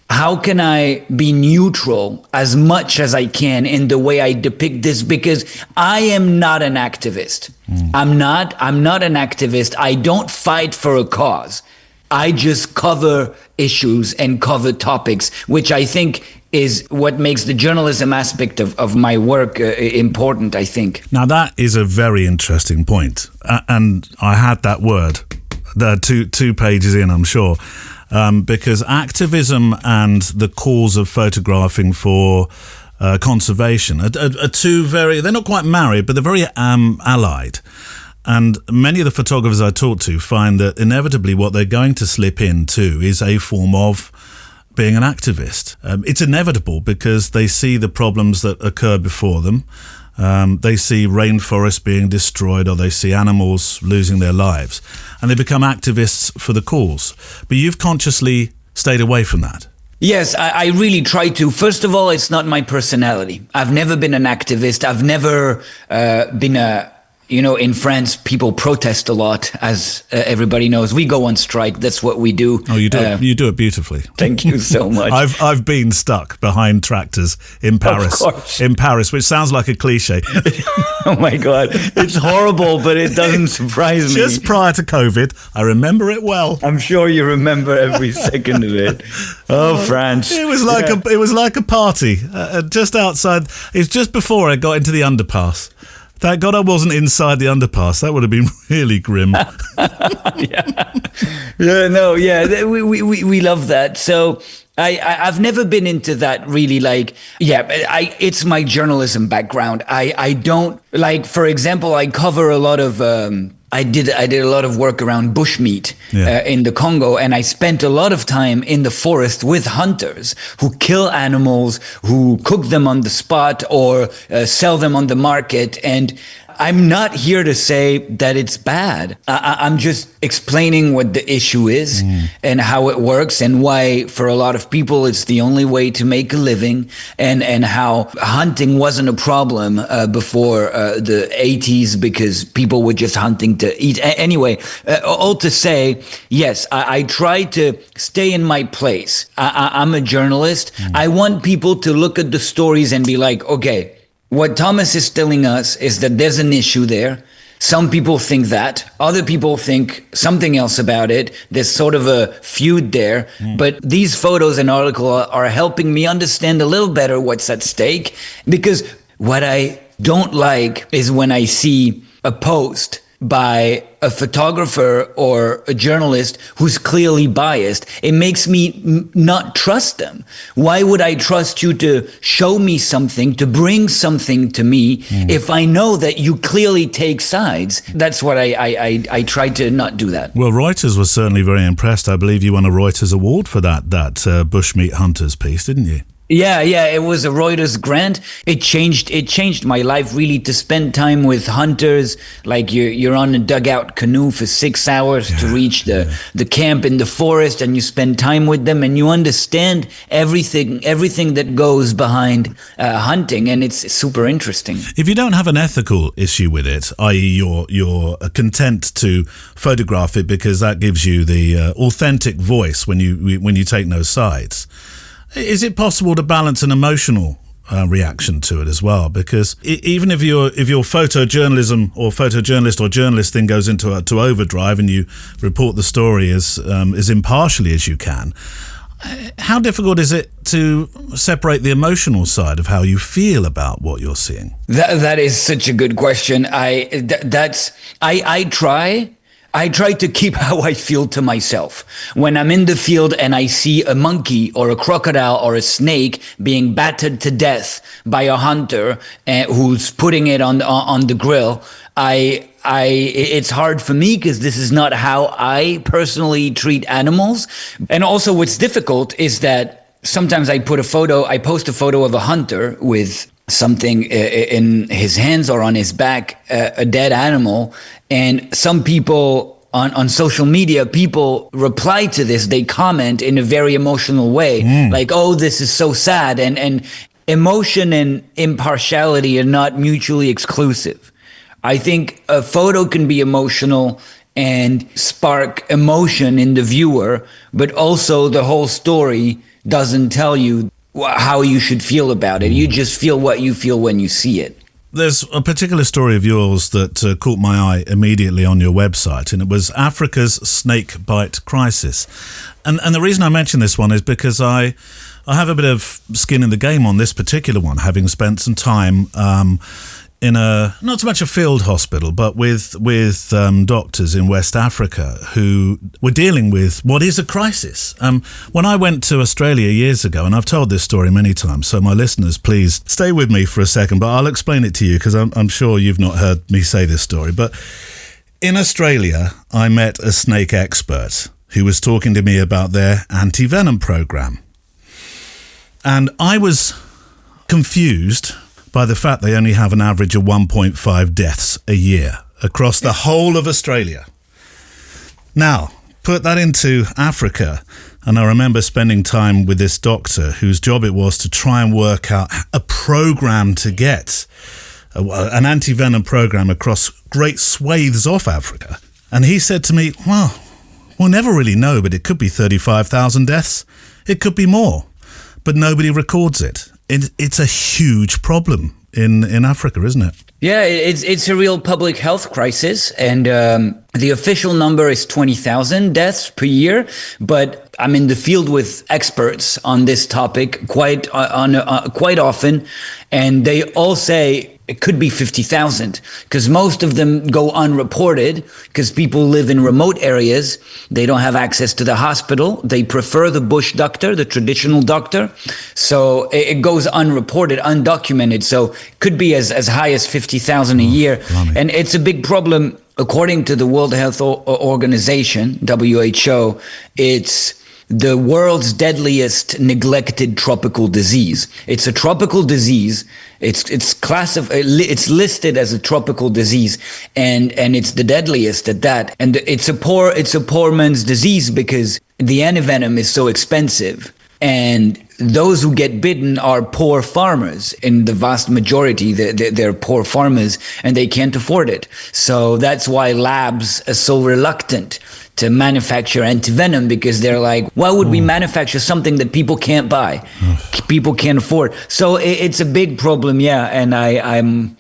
how can I be neutral as much as I can in the way I depict this? Because I am not an activist. I'm not an activist. I don't fight for a cause. I just cover issues and cover topics, which I think is what makes the journalism aspect of my work important, I think. Now, that is a very interesting point. And I had that word, the two pages in, I'm sure. Because activism and the cause of photographing for conservation are two they're not quite married, but they're very allied. And many of the photographers I talk to find that inevitably what they're going to slip into is a form of being an activist. It's inevitable because they see the problems that occur before them. They see rainforests being destroyed, or they see animals losing their lives, and they become activists for the cause. But you've consciously stayed away from that. Yes, I really try to. First of all, it's not my personality. I've never been an activist. I've never been a... You know, in France, people protest a lot, as everybody knows. We go on strike. That's what we do. Oh, you do it. You do it beautifully. Thank you so much. I've been stuck behind tractors in Paris. Of course. In Paris, which sounds like a cliche. Oh my God, it's horrible, but it doesn't surprise me. Just prior to COVID, I remember it well. I'm sure you remember every second of it. Oh, France! It was like a party just outside. It's just before I got into the underpass. Thank God I wasn't inside the underpass. That would have been really grim. We love that. So I've never been into that really. It's my journalism background. I don't like. For example, I cover a lot of. I did a lot of work around bushmeat in the Congo, and I spent a lot of time in the forest with hunters who kill animals, who cook them on the spot or sell them on the market. And I'm not here to say that it's bad. I'm just explaining what the issue is and how it works, and why for a lot of people it's the only way to make a living, and how hunting wasn't a problem before the 80s because people were just hunting to eat. Anyway, all to say, yes, I try to stay in my place. I'm a journalist. I want people to look at the stories and be like, okay, what Thomas is telling us is that there's an issue there. Some people think that. Other people think something else about it. There's sort of a feud there. But these photos and articles are helping me understand a little better what's at stake. Because what I don't like is when I see a post by a photographer or a journalist who's clearly biased, it makes me not trust them. Why would I trust you to show me something, to bring something to me, if I know that you clearly take sides? That's what I try to not do that. Well, Reuters was certainly very impressed. I believe you won a Reuters award for that bushmeat hunters piece, didn't you? Yeah, it was a Reuters grant. It changed my life really, to spend time with hunters. Like you're on a dugout canoe for 6 hours to reach the camp in the forest, and you spend time with them, and you understand everything that goes behind hunting, and it's super interesting. If you don't have an ethical issue with it, i.e. you're content to photograph it because that gives you the authentic voice when you take no sides, is it possible to balance an emotional reaction to it as well? Because even if your photojournalism or photojournalist or journalist thing goes into overdrive and you report the story as impartially as you can, how difficult is it to separate the emotional side of how you feel about what you're seeing? That is such a good question. I try to keep how I feel to myself. When I'm in the field and I see a monkey or a crocodile or a snake being battered to death by a hunter who's putting it on the grill, it's hard for me because this is not how I personally treat animals. And also what's difficult is that sometimes I post a photo of a hunter with something in his hands or on his back, a dead animal. And some people on social media, people reply to this. They comment in a very emotional way, like, oh, this is so sad. And emotion and impartiality are not mutually exclusive. I think a photo can be emotional and spark emotion in the viewer, but also the whole story doesn't tell you how you should feel about it. You just feel what you feel when you see it. There's a particular story of yours that caught my eye immediately on your website, and it was Africa's snake bite crisis. And the reason I mention this one is because I have a bit of skin in the game on this particular one, having spent some time in not so much a field hospital, but with doctors in West Africa who were dealing with what is a crisis. When I went to Australia years ago, and I've told this story many times, so my listeners, please stay with me for a second, but I'll explain it to you because I'm sure you've not heard me say this story. But in Australia, I met a snake expert who was talking to me about their anti-venom program. And I was confused by the fact they only have an average of 1.5 deaths a year across the whole of Australia. Now, put that into Africa, and I remember spending time with this doctor whose job it was to try and work out a program to get an anti-venom program across great swathes of Africa. And he said to me, well, we'll never really know, but it could be 35,000 deaths. It could be more, but nobody records it. It's a huge problem in Africa, isn't it? Yeah, it's a real public health crisis, and the official number is 20,000 deaths per year. But I'm in the field with experts on this topic quite often, and they all say it could be 50,000 because most of them go unreported because people live in remote areas. They don't have access to the hospital. They prefer the bush doctor, the traditional doctor. So it goes unreported, undocumented. So it could be as high as 50,000 a year. Blimey. And it's a big problem. According to the World Health Organization, WHO, it's the world's deadliest neglected tropical disease. It's a tropical disease. It's listed as a tropical disease, and it's the deadliest at that. And it's a poor man's disease because the antivenom is so expensive, and those who get bitten are poor farmers. In the vast majority, they're poor farmers, and they can't afford it. So that's why labs are so reluctant to manufacture antivenom, because they're like, why would we manufacture something that people can't buy, people can't afford? So it's a big problem, yeah. And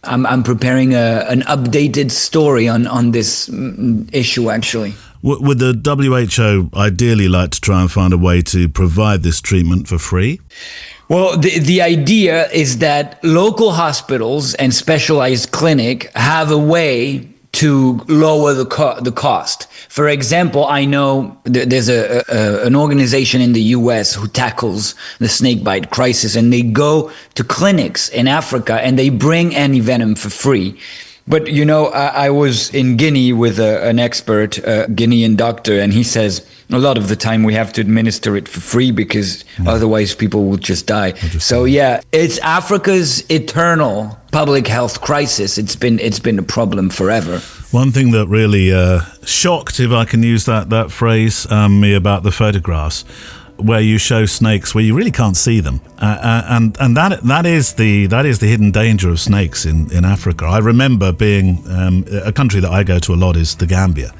I'm preparing an updated story on this issue, actually. Would the WHO ideally like to try and find a way to provide this treatment for free? Well, the idea is that local hospitals and specialized clinic have a way to lower the cost. For example, I know there's an organization in the US who tackles the snakebite crisis, and they go to clinics in Africa and they bring antivenom for free. But, you know, I was in Guinea with an expert, a Guinean doctor, and he says a lot of the time we have to administer it for free because otherwise people will just die. So, yeah, it's Africa's eternal public health crisis. It's been a problem forever. One thing that really shocked, if I can use that phrase, me about the photographs, where you show snakes where you really can't see them, and that is the hidden danger of snakes in Africa. I remember being a country that I go to a lot is the Gambia.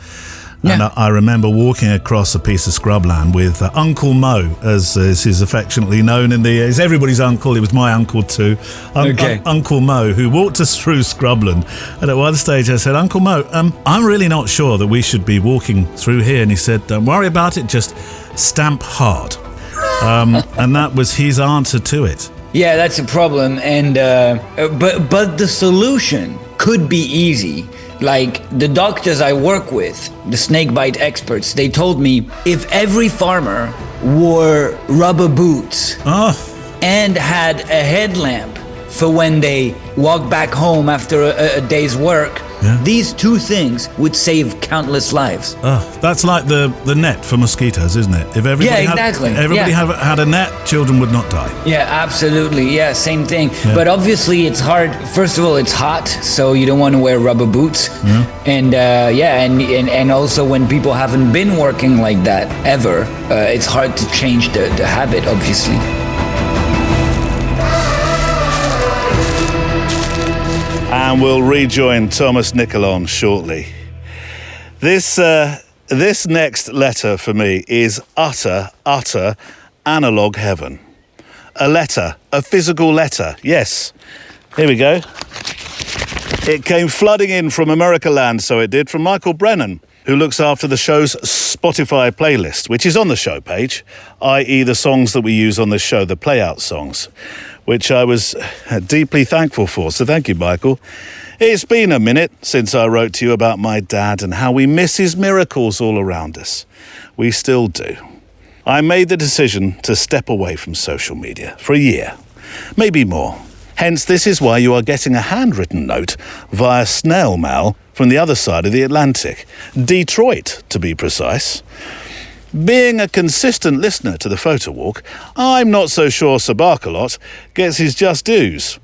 Yeah. And I remember walking across a piece of scrubland with Uncle Mo, as he's affectionately known he's everybody's uncle. He was my uncle too. Uncle Mo, who walked us through scrubland. And at one stage I said, Uncle Mo, I'm really not sure that we should be walking through here. And he said, don't worry about it, just stamp hard. And that was his answer to it. Yeah, that's a problem. And but the solution could be easy. Like the doctors I work with, the snakebite experts, they told me if every farmer wore rubber boots and had a headlamp for when they walk back home after a day's work, these two things would save countless lives. That's like the net for mosquitoes, isn't it? If everybody had a net, children would not die. Yeah, absolutely. Yeah, same thing. Yeah. But obviously it's hard. First of all, it's hot, so you don't want to wear rubber boots. Yeah. And also when people haven't been working like that ever, it's hard to change the habit, obviously. And we'll rejoin Thomas Nicolon shortly. This next letter for me is utter analog heaven. A letter, a physical letter. Yes, here we go. It came flooding in from America land, so it did, from Michael Brennan, who looks after the show's Spotify playlist, which is on the show page, i.e. the songs that we use on the show, the playout songs, which I was deeply thankful for. So thank you, Michael. It's been a minute since I wrote to you about my dad and how we miss his miracles all around us. We still do. I made the decision to step away from social media for a year, maybe more. Hence, this is why you are getting a handwritten note via snail mail from the other side of the Atlantic, Detroit to be precise. Being a consistent listener to the Photo Walk, I'm not so sure Sabakalot gets his just dues.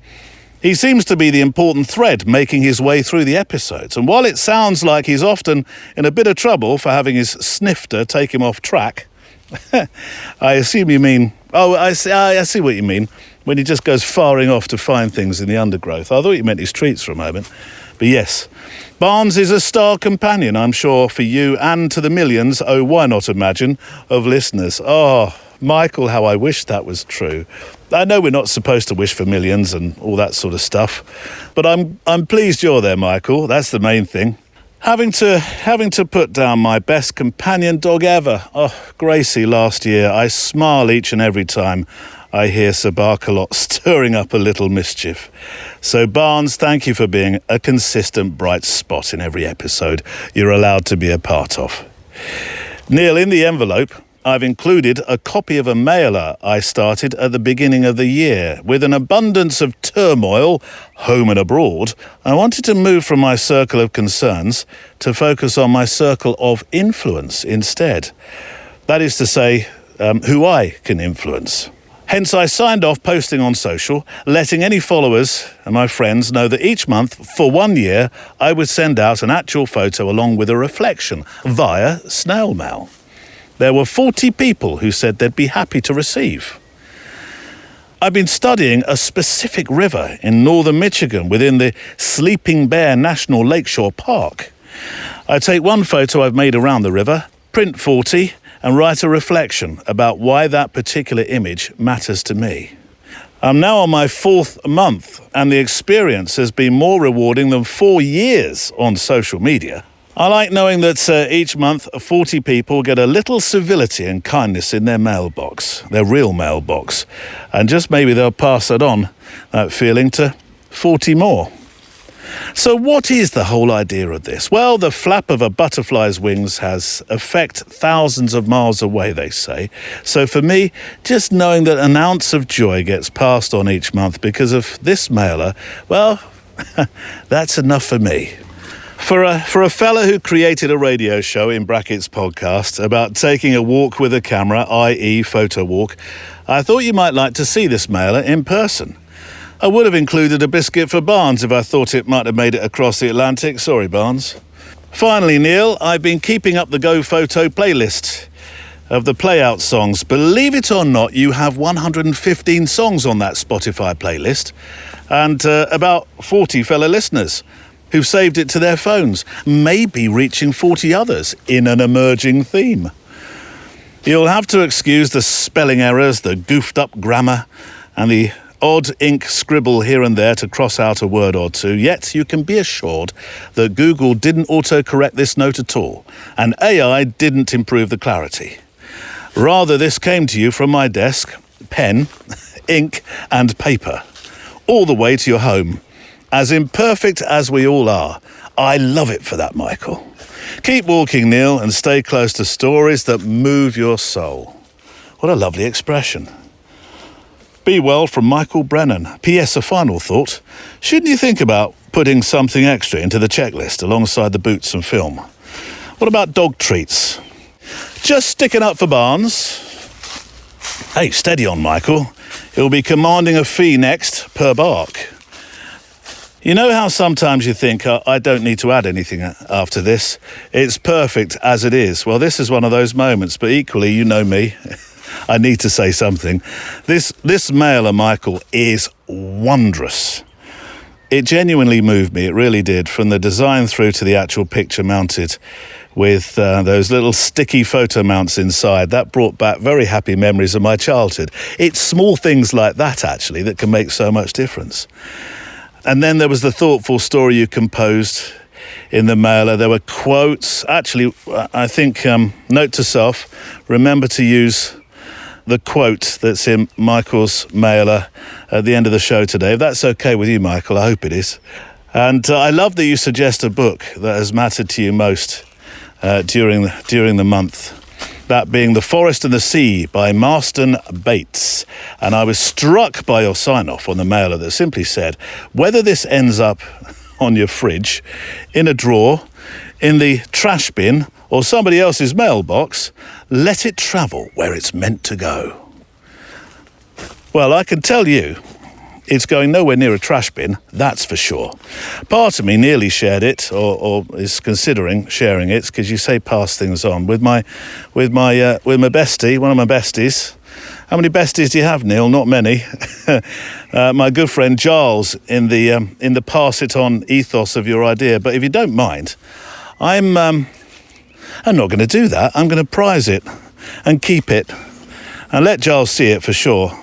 He seems to be the important thread making his way through the episodes, and while it sounds like he's often in a bit of trouble for having his snifter take him off track, I assume you mean... Oh, I see what you mean, when he just goes faring off to find things in the undergrowth. I thought you meant his treats for a moment. But yes, Barnes is a star companion, I'm sure, for you and to the millions, oh, why not imagine, of listeners. Oh, Michael, how I wish that was true. I know we're not supposed to wish for millions and all that sort of stuff, but I'm pleased you're there, Michael. That's the main thing. Having to put down my best companion dog ever. Oh, Gracie last year. I smile each and every time I hear Sabakalot stirring up a little mischief. So Barnes, thank you for being a consistent bright spot in every episode you're allowed to be a part of. Neil, in the envelope, I've included a copy of a mailer I started at the beginning of the year. With an abundance of turmoil, home and abroad, I wanted to move from my circle of concerns to focus on my circle of influence instead. That is to say, who I can influence. Hence, I signed off posting on social, letting any followers and my friends know that each month, for 1 year, I would send out an actual photo along with a reflection via snail mail. There were 40 people who said they'd be happy to receive. I've been studying a specific river in northern Michigan within the Sleeping Bear National Lakeshore Park. I take one photo I've made around the river, print 40, and write a reflection about why that particular image matters to me. I'm now on my 4th month, and the experience has been more rewarding than 4 years on social media. I like knowing that each month 40 people get a little civility and kindness in their mailbox, their real mailbox, and just maybe they'll pass that on, that feeling, to 40 more. So what is the whole idea of this? Well, the flap of a butterfly's wings has effect thousands of miles away, they say. So for me, just knowing that an ounce of joy gets passed on each month because of this mailer, well, that's enough for me. For a fella who created a radio show, in brackets podcast, about taking a walk with a camera, i.e. photo walk, I thought you might like to see this mailer in person. I would have included a biscuit for Barnes if I thought it might have made it across the Atlantic. Sorry, Barnes. Finally, Neil, I've been keeping up the Go Photo playlist of the Playout songs. Believe it or not, you have 115 songs on that Spotify playlist and about 40 fellow listeners who've saved it to their phones, maybe reaching 40 others in an emerging theme. You'll have to excuse the spelling errors, the goofed up grammar, and the odd ink scribble here and there to cross out a word or two, yet you can be assured that Google didn't autocorrect this note at all, and AI didn't improve the clarity. Rather, this came to you from my desk, pen, ink, and paper, all the way to your home. As imperfect as we all are, I love it for that, Michael. Keep walking, Neil, and stay close to stories that move your soul. What a lovely expression. Be well from Michael Brennan. P.S. A final thought. Shouldn't you think about putting something extra into the checklist alongside the boots and film? What about dog treats? Just sticking up for Barnes. Hey, steady on, Michael. He'll be commanding a fee next per bark. You know how sometimes you think, I don't need to add anything after this. It's perfect as it is. Well, this is one of those moments, but equally, you know me. I need to say something. This mailer, Michael, is wondrous. It genuinely moved me. It really did. From the design through to the actual picture mounted with those little sticky photo mounts inside. That brought back very happy memories of my childhood. It's small things like that, actually, that can make so much difference. And then there was the thoughtful story you composed in the mailer. There were quotes. Actually, I think, note to self, remember to use the quote that's in Michael's mailer at the end of the show today. If that's okay with you, Michael, I hope it is. And I love that you suggest a book that has mattered to you most during the month. That being The Forest and the Sea by Marston Bates. And I was struck by your sign-off on the mailer that simply said, whether this ends up on your fridge, in a drawer, in the trash bin, or somebody else's mailbox, let it travel where it's meant to go. Well, I can tell you, it's going nowhere near a trash bin, that's for sure. Part of me nearly shared it, or is considering sharing it, because you say pass things on with my bestie, one of my besties. How many besties do you have, Neil? Not many. My good friend Giles, in the pass it on ethos of your idea. But if you don't mind, I'm not going to do that. I'm going to prize it and keep it and let Giles see it for sure.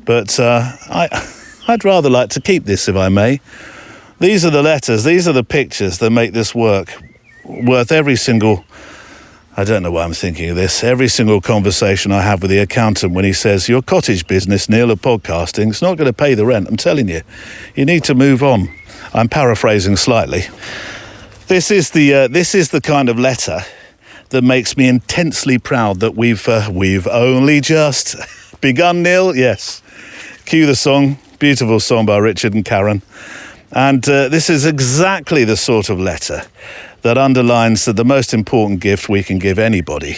But I'd rather like to keep this, if I may. These are the letters, these are the pictures that make this work worth every single, I don't know why I'm thinking of this, every single conversation I have with the accountant when he says, your cottage business, Neil, of podcasting, it's not going to pay the rent, I'm telling you. You need to move on. I'm paraphrasing slightly. This is the kind of letter that makes me intensely proud that we've only just begun, Neil. Yes. Cue the song. Beautiful song by Richard and Karen. And this is exactly the sort of letter that underlines that the most important gift we can give anybody,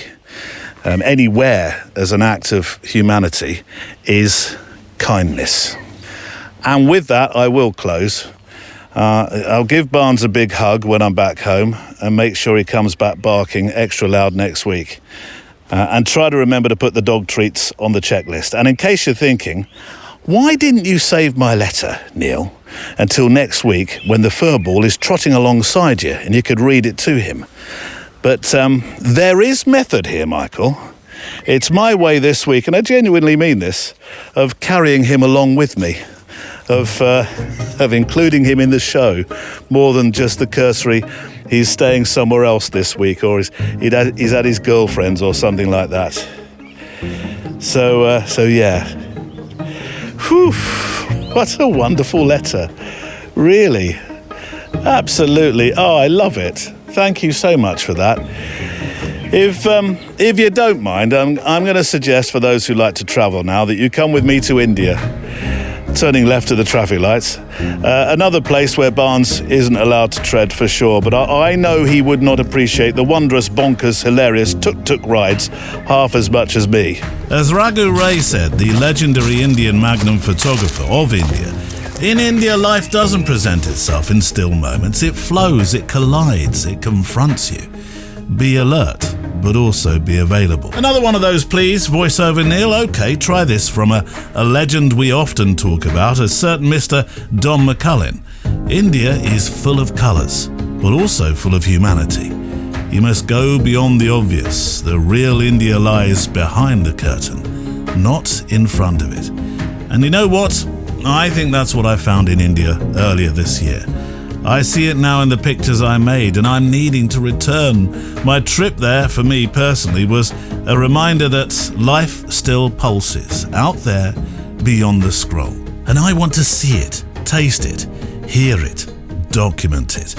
anywhere as an act of humanity, is kindness. And with that, I will close. I'll give Barnes a big hug when I'm back home and make sure he comes back barking extra loud next week. And try to remember to put the dog treats on the checklist. And in case you're thinking, why didn't you save my letter, Neil, until next week when the furball is trotting alongside you and you could read it to him? But there is method here, Michael. It's my way this week, and I genuinely mean this, of carrying him along with me, of including him in the show, more than just the cursory, he's staying somewhere else this week, or he's at his girlfriend's or something like that. So yeah. Whew, what a wonderful letter. Really. Absolutely. Oh, I love it. Thank you so much for that. If you don't mind, I'm going to suggest for those who like to travel now that you come with me to India, turning left at the traffic lights. Another place where Barnes isn't allowed to tread for sure, but I know he would not appreciate the wondrous, bonkers, hilarious tuk-tuk rides half as much as me. As Raghu Ray said, the legendary Indian magnum photographer of India, in India, life doesn't present itself in still moments. It flows, it collides, it confronts you. Be alert, but also be available. Another one of those, please. Voiceover Neil. Okay, try this from a legend we often talk about, a certain Mr. Don McCullin. India is full of colours, but also full of humanity. You must go beyond the obvious. The real India lies behind the curtain, not in front of it. And you know what? I think that's what I found in India earlier this year. I see it now in the pictures I made, and I'm needing to return. My trip there, for me personally, was a reminder that life still pulses out there beyond the scroll. And I want to see it, taste it, hear it, document it.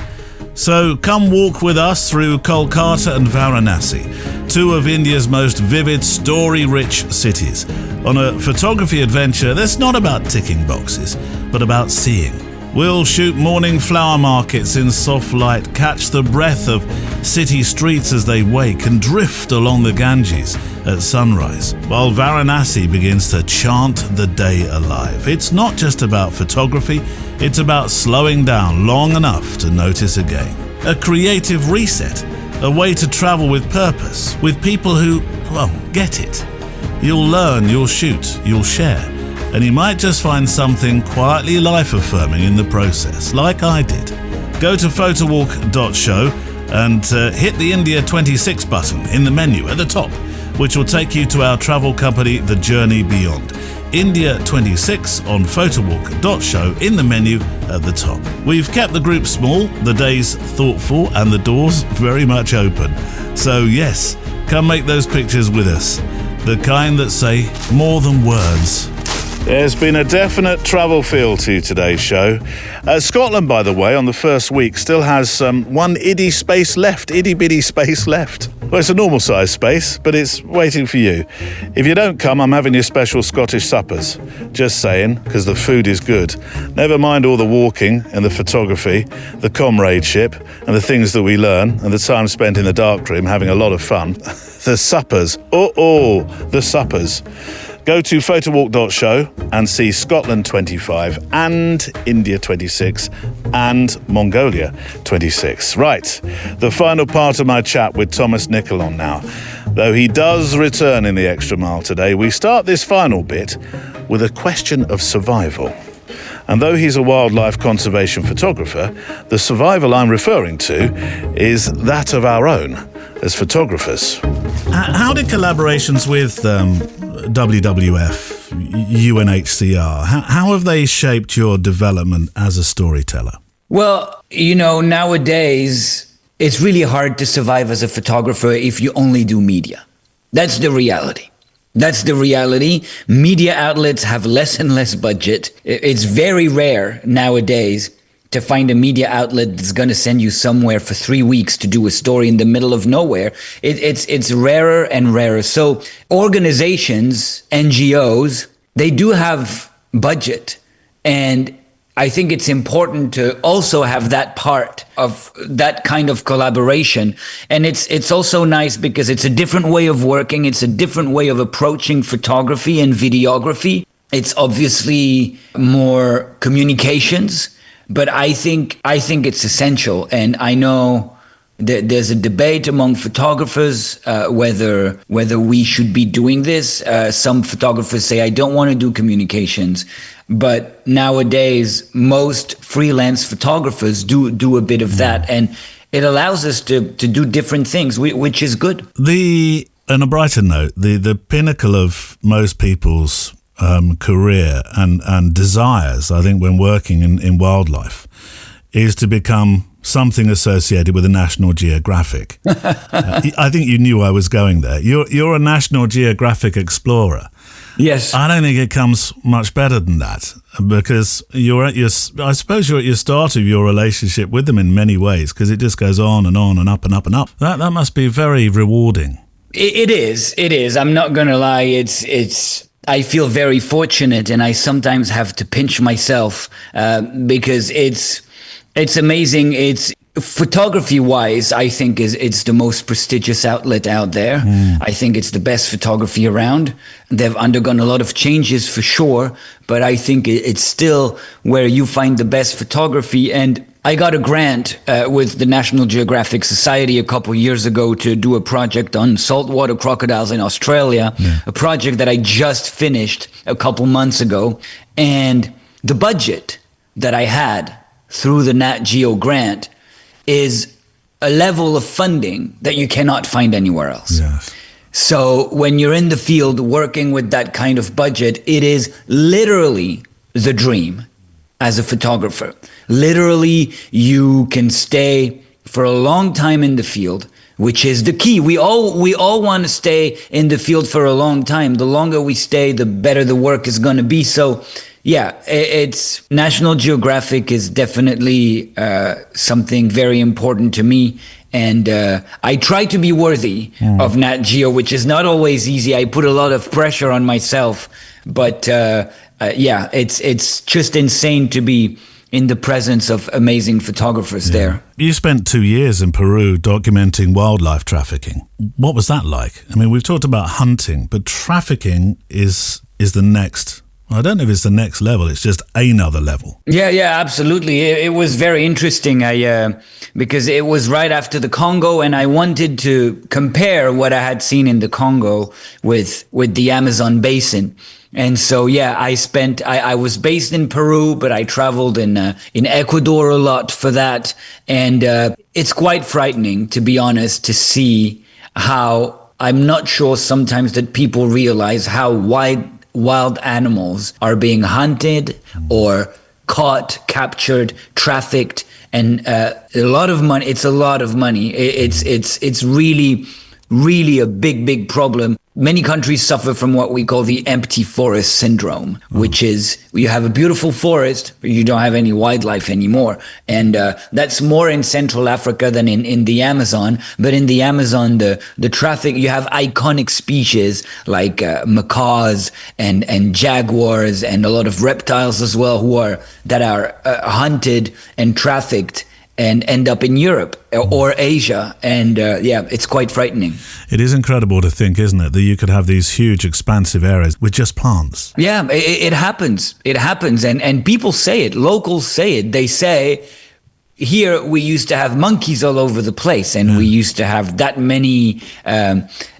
So come walk with us through Kolkata and Varanasi, two of India's most vivid, story-rich cities, on a photography adventure that's not about ticking boxes, but about seeing. We'll shoot morning flower markets in soft light, catch the breath of city streets as they wake, and drift along the Ganges at sunrise, while Varanasi begins to chant the day alive. It's not just about photography, it's about slowing down long enough to notice again. A creative reset, a way to travel with purpose, with people who, well, get it. You'll learn, you'll shoot, you'll share. And you might just find something quietly life-affirming in the process, like I did. Go to photowalk.show and hit the India 26 button in the menu at the top, which will take you to our travel company, The Journey Beyond. India 26 on photowalk.show in the menu at the top. We've kept the group small, the days thoughtful, and the doors very much open. So yes, come make those pictures with us. The kind that say more than words. There's been a definite travel feel to today's show. Scotland, by the way, on the first week, still has one itty bitty space left. Well, it's a normal size space, but it's waiting for you. If you don't come, I'm having your special Scottish suppers. Just saying, because the food is good. Never mind all the walking and the photography, the comradeship, and the things that we learn, and the time spent in the darkroom having a lot of fun. The suppers. The suppers. Go to photowalk.show and see Scotland 25 and India 26 and Mongolia 26. Right, the final part of my chat with Thomas Nicholon now. Though he does return in the extra mile today, we start this final bit with a question of survival. And though he's a wildlife conservation photographer, the survival I'm referring to is that of our own as photographers. How did collaborations with WWF, UNHCR, how have they shaped your development as a storyteller? Well, nowadays, it's really hard to survive as a photographer if you only do media. That's the reality. Media outlets have less and less budget. It's very rare nowadays to find a media outlet that's going to send you somewhere for 3 weeks to do a story in the middle of nowhere. It's rarer and rarer. So organizations, NGOs, they do have budget. And I think it's important to also have that part of that kind of collaboration. And it's also nice because it's a different way of working. It's a different way of approaching photography and videography. It's obviously more communications. But I think it's essential, and I know that there's a debate among photographers whether we should be doing this. Some photographers say, I don't want to do communications, but nowadays most freelance photographers do a bit of that, and it allows us to do different things, which is good. On a brighter note, the pinnacle of most people's career and desires, I think, when working in wildlife, is to become something associated with a National Geographic. I think you knew I was going there. You're a National Geographic explorer. Yes. I don't think it comes much better than that, because I suppose you're at your start of your relationship with them in many ways, because it just goes on and on and up and up and up. That must be very rewarding. It is. I'm not going to lie. It's. I feel very fortunate, and I sometimes have to pinch myself because it's amazing. It's photography wise, I think it's the most prestigious outlet out there. I think it's the best photography around. They've undergone a lot of changes for sure, but I think it's still where you find the best photography. And I got a grant with the National Geographic Society a couple of years ago to do a project on saltwater crocodiles in Australia, a project that I just finished a couple months ago. And the budget that I had through the Nat Geo grant is a level of funding that you cannot find anywhere else. Yes. So when you're in the field working with that kind of budget, it is literally the dream as a photographer. Literally, you can stay for a long time in the field, which is the key. We all want to stay in the field for a long time. The longer we stay, the better the work is going to be. So yeah, it's National Geographic is definitely something very important to me. And I try to be worthy of Nat Geo, which is not always easy. I put a lot of pressure on myself. But yeah, it's just insane to be in the presence of amazing photographers there. You spent 2 years in Peru documenting wildlife trafficking. What was that like? I mean, we've talked about hunting, but trafficking is the next. I don't know if it's the next level. It's just another level. Yeah, absolutely. It was very interesting. Because it was right after the Congo, and I wanted to compare what I had seen in the Congo with the Amazon basin. And so, yeah, I was based in Peru, but I traveled in Ecuador a lot for that. And it's quite frightening, to be honest, to see how I'm not sure sometimes that people realize how wild animals are being hunted or caught, captured, trafficked, and a lot of money. It's a lot of money. It's really a big problem. Many countries suffer from what we call the empty forest syndrome, which is you have a beautiful forest, but you don't have any wildlife anymore. And that's more in Central Africa than in the Amazon. But in the Amazon, the traffic, you have iconic species like macaws and jaguars and a lot of reptiles as well that are hunted and trafficked and end up in Europe or Asia. And yeah, it's quite frightening. It is incredible to think, isn't it, that you could have these huge expansive areas with just plants. Yeah, it happens. It happens. And people say it. Locals say it. They say, here we used to have monkeys all over the place, and we used to have that many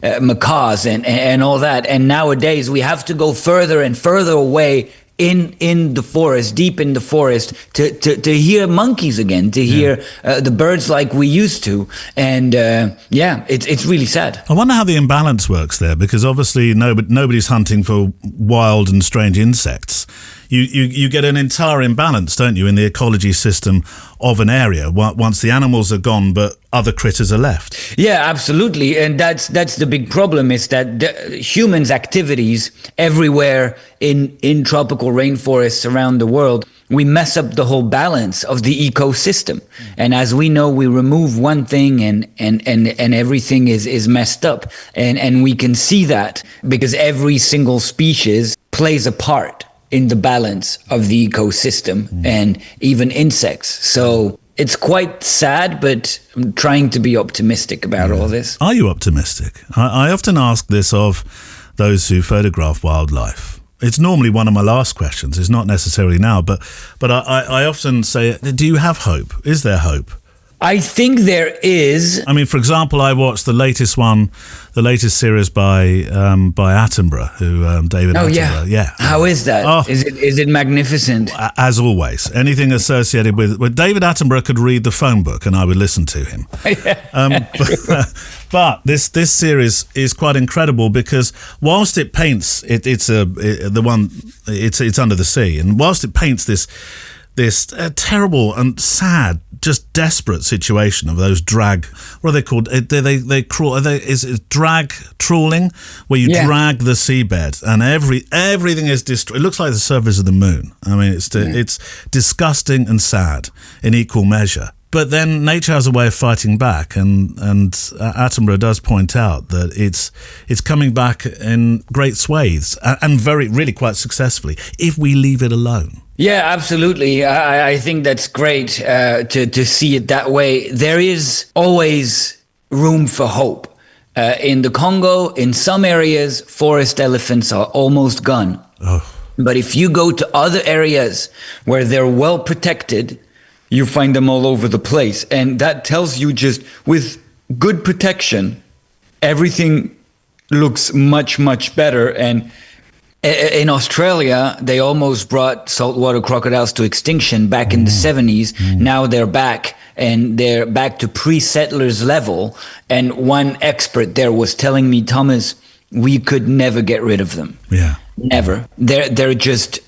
macaws and all that. And nowadays we have to go further and further away in the forest, deep in the forest, to hear monkeys again, to hear the birds like we used to. And yeah, it's really sad. I wonder how the imbalance works there, because obviously nobody's hunting for wild and strange insects. You get an entire imbalance, don't you, in the ecology system of an area once the animals are gone, but other critters are left. Yeah, absolutely. And that's the big problem, is that humans' activities everywhere in tropical rainforests around the world, we mess up the whole balance of the ecosystem. And as we know, we remove one thing and everything is messed up. And we can see that because every single species plays a part in the balance of the ecosystem and even insects. So it's quite sad, but I'm trying to be optimistic about all this. Are you optimistic? I often ask this of those who photograph wildlife. It's normally one of my last questions. It's not necessarily now, but I often say, do you have hope? Is there hope? I think there is. I mean, for example, I watched the latest series by Attenborough, David Attenborough. Yeah. How is that? Oh. Is it magnificent? As always, anything associated with David Attenborough could read the phone book, and I would listen to him. But this series is quite incredible, because whilst it paints, it's under the sea, and whilst it paints this terrible and sad, just desperate situation of those drag. What are they called? They crawl. Is it drag trawling, where you drag the seabed and everything is destroyed. It looks like the surface of the moon. I mean, it's disgusting and sad in equal measure. But then nature has a way of fighting back, and Attenborough does point out that it's coming back in great swathes and really quite successfully if we leave it alone. Yeah, absolutely. I think that's great to see it that way. There is always room for hope. In the Congo, in some areas, forest elephants are almost gone. Oh. But if you go to other areas where they're well protected, you find them all over the place. And that tells you just with good protection, everything looks much, much better. And in Australia, they almost brought saltwater crocodiles to extinction back in the 70s. Now they're back, and they're back to pre-settlers level. And one expert there was telling me, Thomas, we could never get rid of them. Yeah. Never. They're just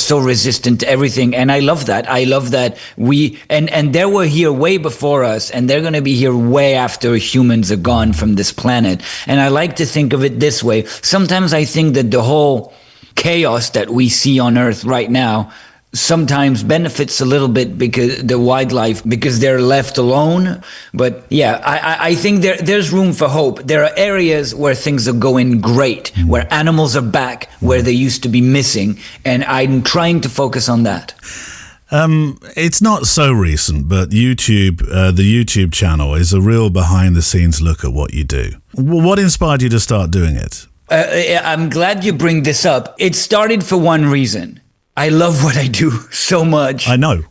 so resistant to everything. And I love that. I love that and they were here way before us, and they're going to be here way after humans are gone from this planet. And I like to think of it this way. Sometimes I think that the whole chaos that we see on Earth right now sometimes benefits a little bit because the wildlife, because they're left alone. But yeah, I think there's room for hope. There are areas where things are going great, where animals are back, where they used to be missing. And I'm trying to focus on that. It's not so recent, but YouTube, the YouTube channel is a real behind the scenes look at what you do. What inspired you to start doing it? I'm glad you bring this up. It started for one reason. I love what I do so much. I know.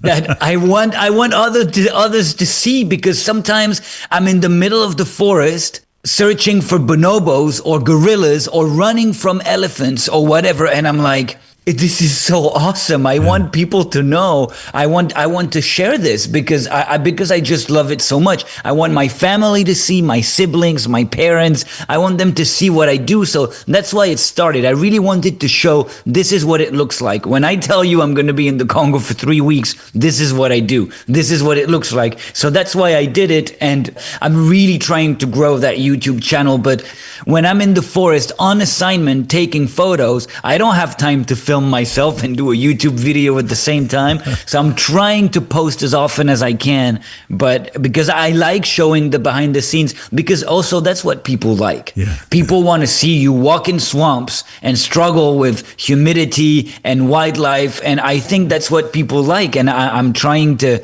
That I want others to see, because sometimes I'm in the middle of the forest searching for bonobos or gorillas or running from elephants or whatever, and I'm like, this is so awesome. I want people to know. I want to share this because I just love it so much. I want my family to see, my siblings, my parents. I want them to see what I do. So that's why it started. I really wanted to show this is what it looks like. When I tell you I'm going to be in the Congo for 3 weeks, this is what I do. This is what it looks like. So that's why I did it. And I'm really trying to grow that YouTube channel. But when I'm in the forest on assignment taking photos, I don't have time to film myself and do a YouTube video at the same time. So I'm trying to post as often as I can, but because I like showing the behind the scenes, because also that's what people like. Yeah. People want to see you walk in swamps and struggle with humidity and wildlife, and I think that's what people like, and I'm trying to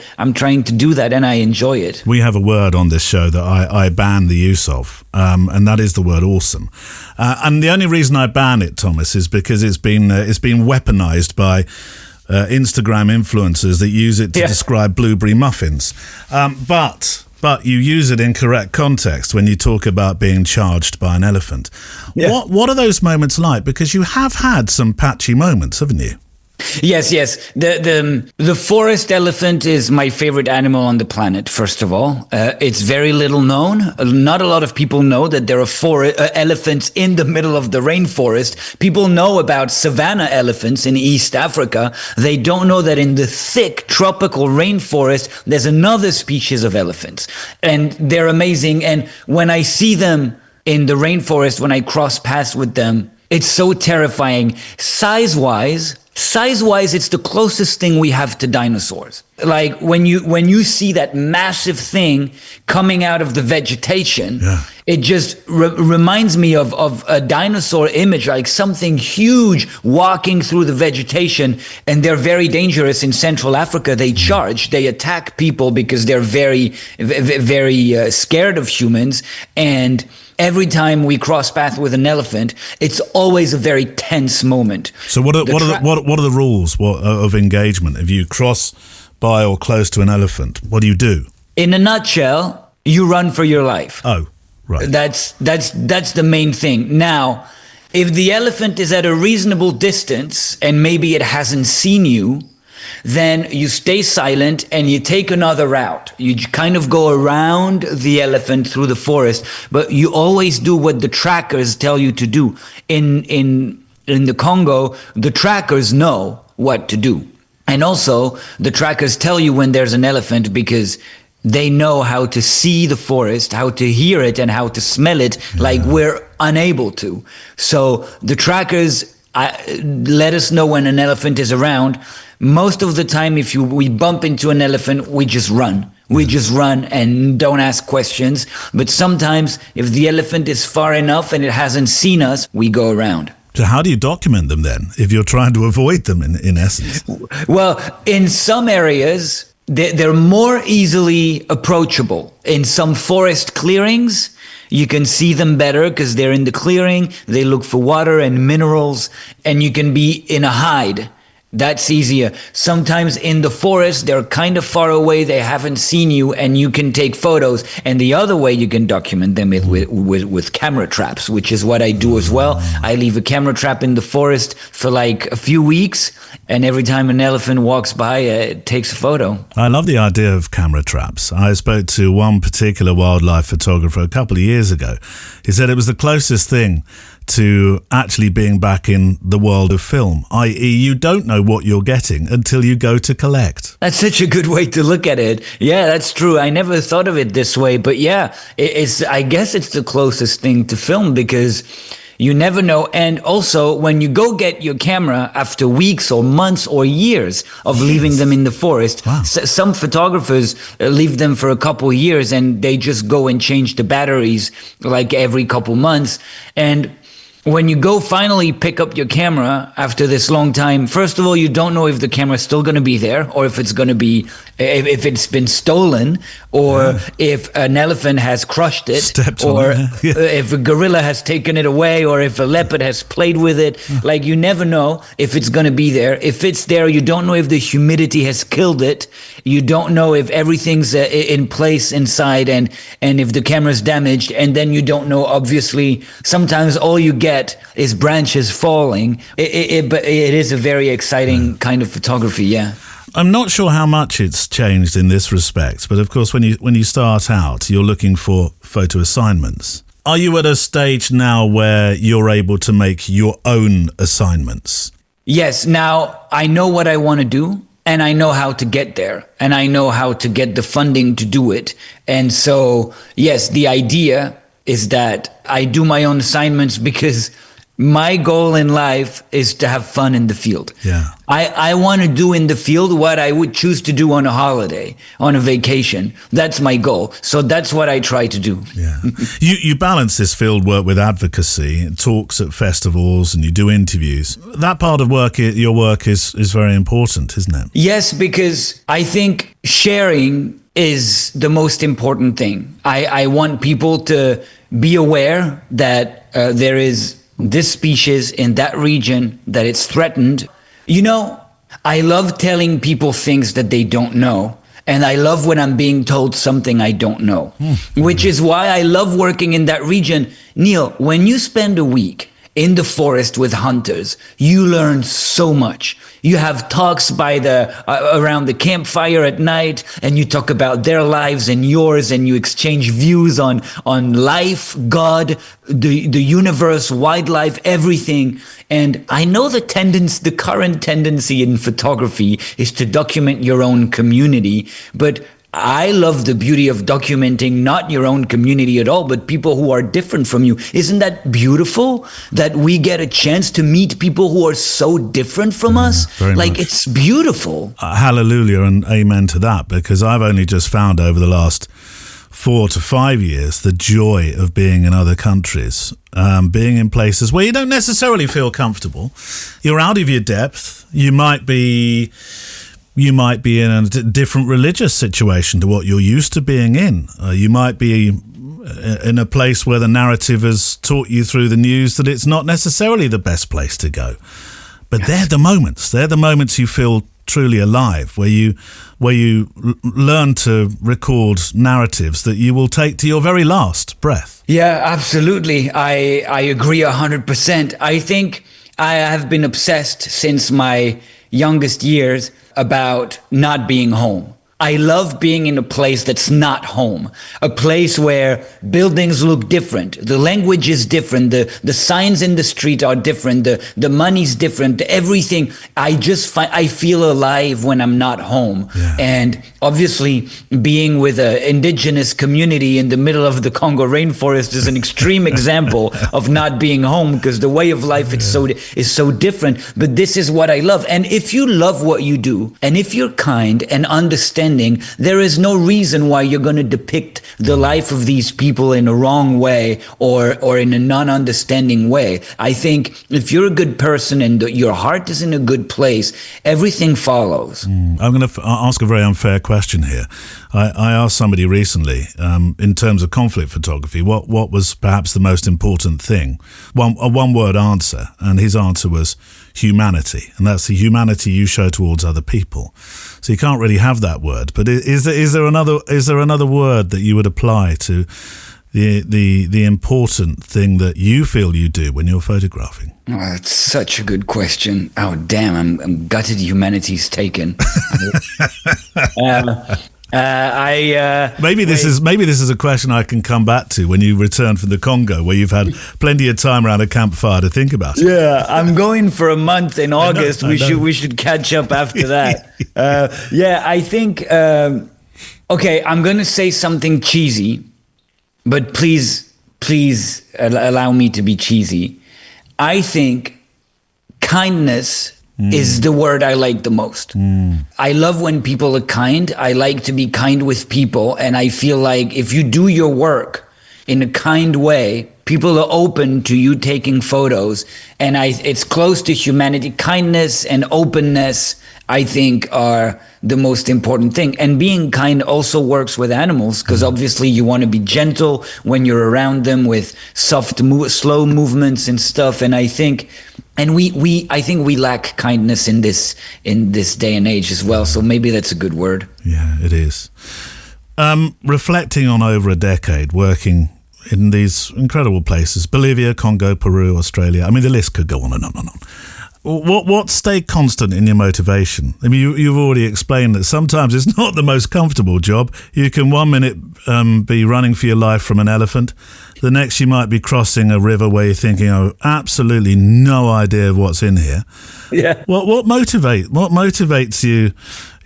do that, and I enjoy it. We have a word on this show that I ban the use of, and that is the word awesome. And the only reason I ban it, Thomas, is because it's been weaponized by Instagram influencers that use it to describe blueberry muffins. But you use it in correct context when you talk about being charged by an elephant. Yeah. What are those moments like? Because you have had some patchy moments, haven't you? Yes. The forest elephant is my favorite animal on the planet, first of all. It's very little known. Not a lot of people know that there are elephants in the middle of the rainforest. People know about savanna elephants in East Africa. They don't know that in the thick tropical rainforest, there's another species of elephants. And they're amazing. And when I see them in the rainforest, when I cross paths with them, it's so terrifying. Size-wise, it's the closest thing we have to dinosaurs. Like when you see that massive thing coming out of the vegetation, it just reminds me of a dinosaur image, like something huge walking through the vegetation. And they're very dangerous in Central Africa. They charge, they attack people because they're very, very scared of humans. And every time we cross paths with an elephant, it's always a very tense moment. So what are the rules of engagement? If you cross by or close to an elephant, what do you do? In a nutshell, you run for your life. Oh, right. That's the main thing. Now, if the elephant is at a reasonable distance and maybe it hasn't seen you, then you stay silent and you take another route. You kind of go around the elephant through the forest, but you always do what the trackers tell you to do. In the Congo, the trackers know what to do. And also, the trackers tell you when there's an elephant because they know how to see the forest, how to hear it, and how to smell it, like we're unable to. So the trackers let us know when an elephant is around. Most of the time, if we bump into an elephant, we just run. We just run and don't ask questions. But sometimes, if the elephant is far enough and it hasn't seen us, we go around. So how do you document them then, if you're trying to avoid them in essence? Well, in some areas, they're more easily approachable. In some forest clearings, you can see them better because they're in the clearing. They look for water and minerals, and you can be in a hide. That's easier. Sometimes in the forest, they're kind of far away. They haven't seen you, and you can take photos. And the other way you can document them is with camera traps, which is what I do as well. I leave a camera trap in the forest for like a few weeks, and every time an elephant walks by, it takes a photo. I love the idea of camera traps. I spoke to one particular wildlife photographer a couple of years ago. He said it was the closest thing to actually being back in the world of film, i.e. you don't know what you're getting until you go to collect. That's such a good way to look at it. Yeah, that's true. I never thought of it this way, but yeah, I guess it's the closest thing to film because you never know. And also, when you go get your camera after weeks or months or years of leaving them in the forest, some photographers leave them for a couple of years and they just go and change the batteries like every couple months. And when you go finally pick up your camera after this long time, first of all, you don't know if the camera's still going to be there or if it's going to be, if it's been stolen or if an elephant has crushed it or if a gorilla has taken it away or if a leopard has played with it. Like you never know if it's going to be there. If it's there, you don't know if the humidity has killed it. You don't know if everything's in place inside and if the camera's damaged. And then you don't know, obviously, sometimes all you get is branches falling. But it is a very exciting kind of photography, yeah. I'm not sure how much it's changed in this respect, but of course when you start out, you're looking for photo assignments. Are you at a stage now where you're able to make your own assignments? Yes, now I know what I want to do. And I know how to get there, and I know how to get the funding to do it. And so, yes, the idea is that I do my own assignments because my goal in life is to have fun in the field. Yeah. I want to do in the field what I would choose to do on a holiday, on a vacation. That's my goal. So that's what I try to do. Yeah. You balance this field work with advocacy, talks at festivals, and you do interviews. That part of your work is very important, isn't it? Yes, because I think sharing is the most important thing. I want people to be aware that there is this species in that region, that it's threatened. You know, I love telling people things that they don't know. And I love when I'm being told something I don't know, which is why I love working in that region. Neil, when you spend a week in the forest with hunters, you learn so much. You have talks by around the campfire at night, and you talk about their lives and yours, and you exchange views on life, God, the universe, wildlife, everything. And I know the current tendency in photography is to document your own community, but I love the beauty of documenting not your own community at all, but people who are different from you. Isn't that beautiful that we get a chance to meet people who are so different from us? Very like, much. It's beautiful. Hallelujah and amen to that, because I've only just found over the last 4 to 5 years the joy of being in other countries, being in places where you don't necessarily feel comfortable. You're out of your depth. You might be in a different religious situation to what you're used to being in. You might be in a place where the narrative has taught you through the news that it's not necessarily the best place to go. But they're the moments you feel truly alive, where you learn to record narratives that you will take to your very last breath. Yeah, absolutely. I agree 100%. I think I have been obsessed since my youngest years about not being home. I love being in a place that's not home, a place where buildings look different, the language is different, the signs in the street are different, the money's different, everything. I feel alive when I'm not home. Yeah. And obviously being with an indigenous community in the middle of the Congo rainforest is an extreme example of not being home, because the way of life is so different. But this is what I love. And if you love what you do, and if you're kind and understanding, there is no reason why you're going to depict the life of these people in a wrong way or in a non-understanding way. I think if you're a good person and your heart is in a good place, everything follows. I'm going to ask a very unfair question here. I asked somebody recently, in terms of conflict photography, what was perhaps the most important thing? A one-word answer, and his answer was humanity, and that's the humanity you show towards other people. So you can't really have that word, but is there another word that you would apply to the important thing that you feel you do when you're photographing? Oh, that's such a good question. Oh, damn, I'm gutted humanity's taken. Maybe this is a question I can come back to when you return from the Congo, where you've had plenty of time around a campfire to think about it. Yeah, I'm going for a month in August. We should catch up after that. I think. Okay, I'm gonna say something cheesy, but please allow me to be cheesy. I think kindness is the word I like the most. I love when people are kind. I like to be kind with people. And I feel like if you do your work in a kind way, people are open to you taking photos. And it's close to humanity. Kindness and openness, I think, are the most important thing. And being kind also works with animals, because obviously you want to be gentle when you're around them with soft, slow movements and stuff. And I think... And I think we lack kindness in this day and age as well. So maybe that's a good word. Yeah, it is. Reflecting on over a decade working in these incredible places, Bolivia, Congo, Peru, Australia. I mean, the list could go on and on and on. What stayed constant in your motivation? I mean, you've already explained that sometimes it's not the most comfortable job. You can 1 minute be running for your life from an elephant. The next you might be crossing a river where you're thinking, oh, absolutely no idea of what's in here. Yeah. What motivates you?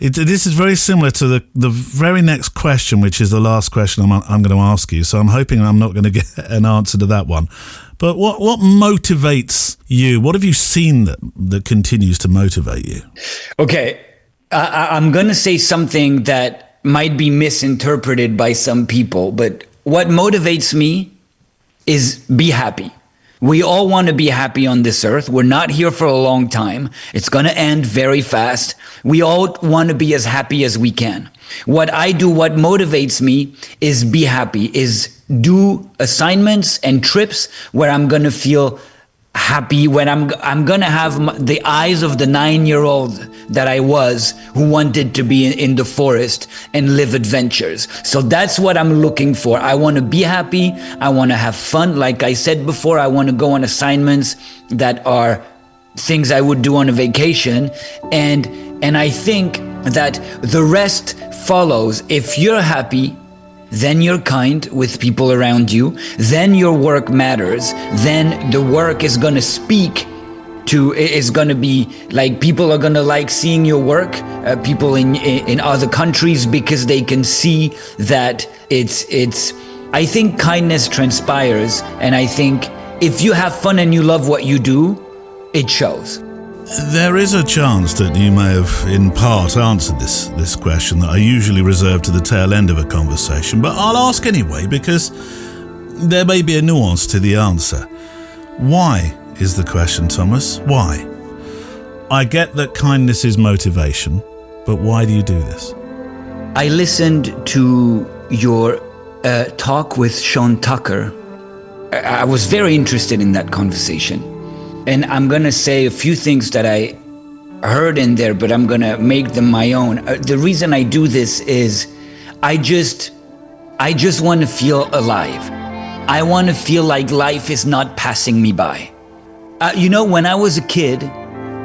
This is very similar to the very next question, which is the last question I'm going to ask you. So I'm hoping I'm not going to get an answer to that one. But what motivates you? What have you seen that continues to motivate you? Okay, I'm going to say something that might be misinterpreted by some people, but what motivates me is be happy. We all want to be happy on this earth. We're not here for a long time. It's going to end very fast. We all want to be as happy as we can. What I do, what motivates me is be happy, is do assignments and trips where I'm going to feel happy, when I'm going to have the eyes of the 9-year-old that I was, who wanted to be in the forest and live adventures. So that's what I'm looking for. I want to be happy. I want to have fun. Like I said before, I want to go on assignments that are things I would do on a vacation. And I think that the rest follows. If you're happy, then you're kind with people around you, then your work matters, then the work is going to speak to, is going to be like, people are going to like seeing your work, people in other countries, because they can see that it's I think kindness transpires, and I think if you have fun and you love what you do, it shows. There is a chance that you may have, in part, answered this question that I usually reserve to the tail end of a conversation, but I'll ask anyway, because there may be a nuance to the answer. Why is the question, Thomas? Why? I get that kindness is motivation, but why do you do this? I listened to your talk with Sean Tucker. I was very interested in that conversation. And I'm going to say a few things that I heard in there, but I'm going to make them my own. The reason I do this is I just want to feel alive. I want to feel like life is not passing me by. When I was a kid,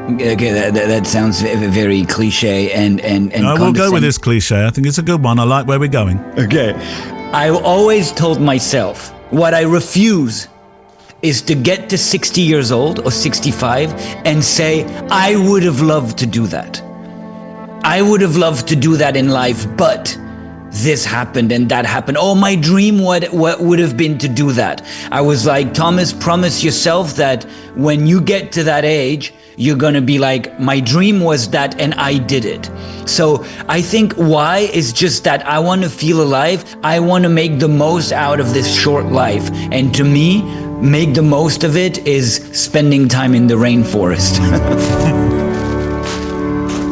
Okay, that sounds very cliche and I will go with this cliche. I think it's a good one. I like where we're going. Okay. I always told myself what I refuse is to get to 60 years old or 65 and say, I would have loved to do that. I would have loved to do that in life, but this happened and that happened. Oh, my dream what would have been to do that. I was like, Thomas, promise yourself that when you get to that age, you're gonna be like, my dream was that and I did it. So I think why is just that I want to feel alive. I want to make the most out of this short life. And to me, make the most of it is spending time in the rainforest.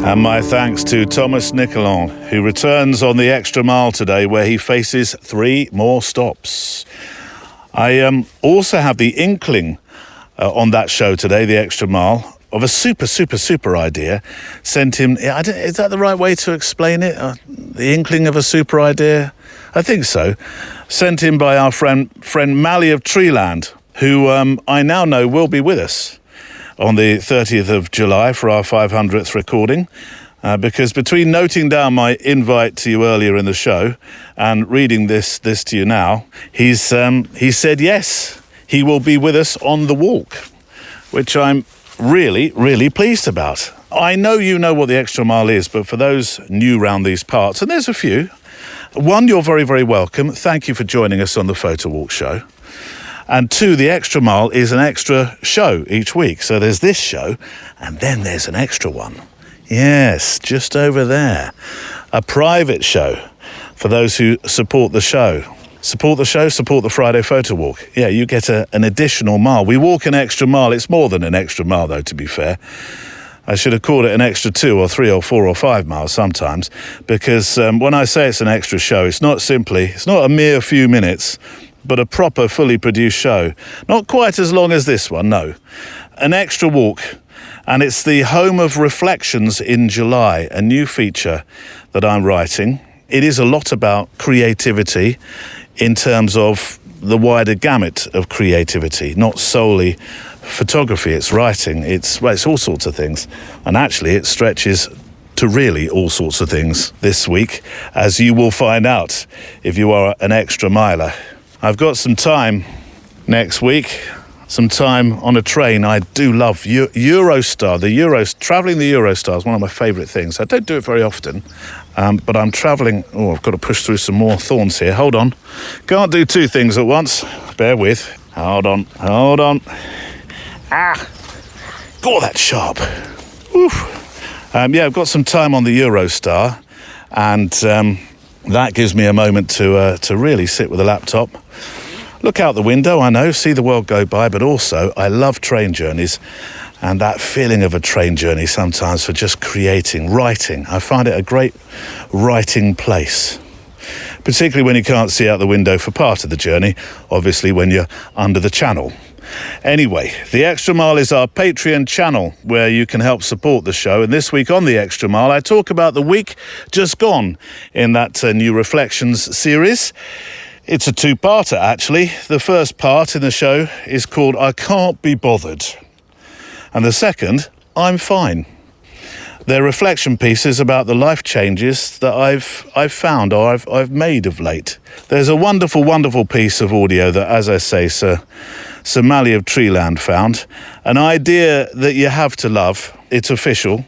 And my thanks to Thomas Nicolon, who returns on the Extra Mile today, where he faces 3 more stops. I also have the inkling on that show today, the Extra Mile, of a super idea. Sent him, is that the right way to explain it? The inkling of a super idea? I think so. Sent in by our friend Mally of Treeland, who I now know will be with us on the 30th of July for our 500th recording, because between noting down my invite to you earlier in the show and reading this to you now, he said yes, he will be with us on the walk, which I'm really pleased about. I know you know what the Extra Mile is, but for those new round these parts, and there's a few, one, you're very welcome. Thank you for joining us on the Photo Walk show. And 2, the Extra Mile is an extra show each week. So there's this show, and then there's an extra one. Yes, just over there. A private show for those who support the show. Support the show, support the Friday Photo Walk. Yeah, you get an additional mile. We walk an extra mile. It's more than an extra mile, though, to be fair. I should have called it an extra 2 or 3 or 4 or 5 miles sometimes, because when I say it's an extra show, it's not a mere few minutes, but a proper, fully produced show. Not quite as long as this one, no. An extra walk, and it's the home of Reflections in July, a new feature that I'm writing. It is a lot about creativity in terms of the wider gamut of creativity, not solely photography, it's writing, it's all sorts of things. And actually it stretches to really all sorts of things this week, as you will find out if you are an extra miler. I've got some time next week, some time on a train. I do love Eurostar. Travelling the Eurostar is one of my favourite things. I don't do it very often, but I'm travelling. Oh, I've got to push through some more thorns here. Hold on. Can't do 2 things at once. Bear with. Hold on. Ah! God, that's sharp. Oof. Yeah, I've got some time on the Eurostar, and that gives me a moment to really sit with a laptop, look out the window, I know, see the world go by, but also I love train journeys and that feeling of a train journey sometimes for just writing. I find it a great writing place, particularly when you can't see out the window for part of the journey, obviously when you're under the channel. Anyway, the Extra Mile is our Patreon channel where you can help support the show. And this week on the Extra Mile, I talk about the week just gone in that new Reflections series. It's a 2-parter, actually. The first part in the show is called I Can't Be Bothered. And the second, I'm Fine. They're reflection pieces about the life changes that I've found or I've made of late. There's a wonderful piece of audio that, as I say, Sir Mally of Treeland found. An idea that you have to love. It's official.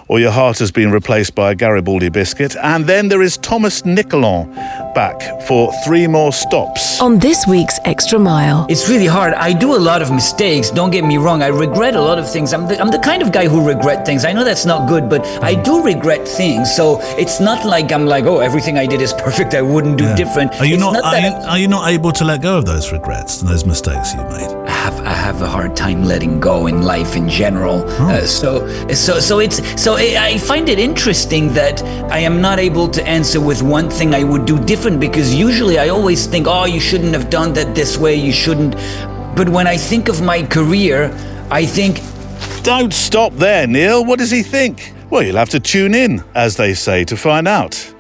Or your heart has been replaced by a Garibaldi biscuit. And then there is Thomas Nicolon back for 3 more stops. On this week's Extra Mile. It's really hard. I do a lot of mistakes. Don't get me wrong. I regret a lot of things. I'm the kind of guy who regret things. I know that's not good, but I do regret things. So it's not like I'm like, oh, everything I did is perfect. I wouldn't do different. Are you not able to let go of those regrets and those mistakes you made? I have a hard time letting go in life in general. I find it interesting that I am not able to answer with one thing I would do different, because usually I always think, oh, you shouldn't have done that this way, you shouldn't. But when I think of my career, I think... Don't stop there, Neil. What does he think? Well, you'll have to tune in, as they say, to find out.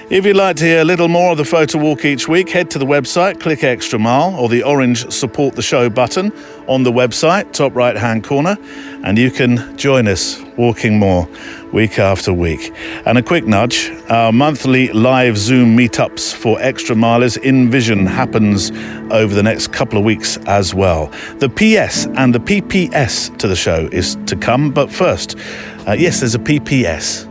If you'd like to hear a little more of the photo walk each week, head to the website, click Extra Mile or the orange Support the Show button on the website, top right-hand corner, and you can join us walking more week after week. And a quick nudge, our monthly live Zoom meetups for Extra Milers in Vision happens over the next couple of weeks as well. The PS and the PPS to the show is to come, but first, yes, there's a PPS.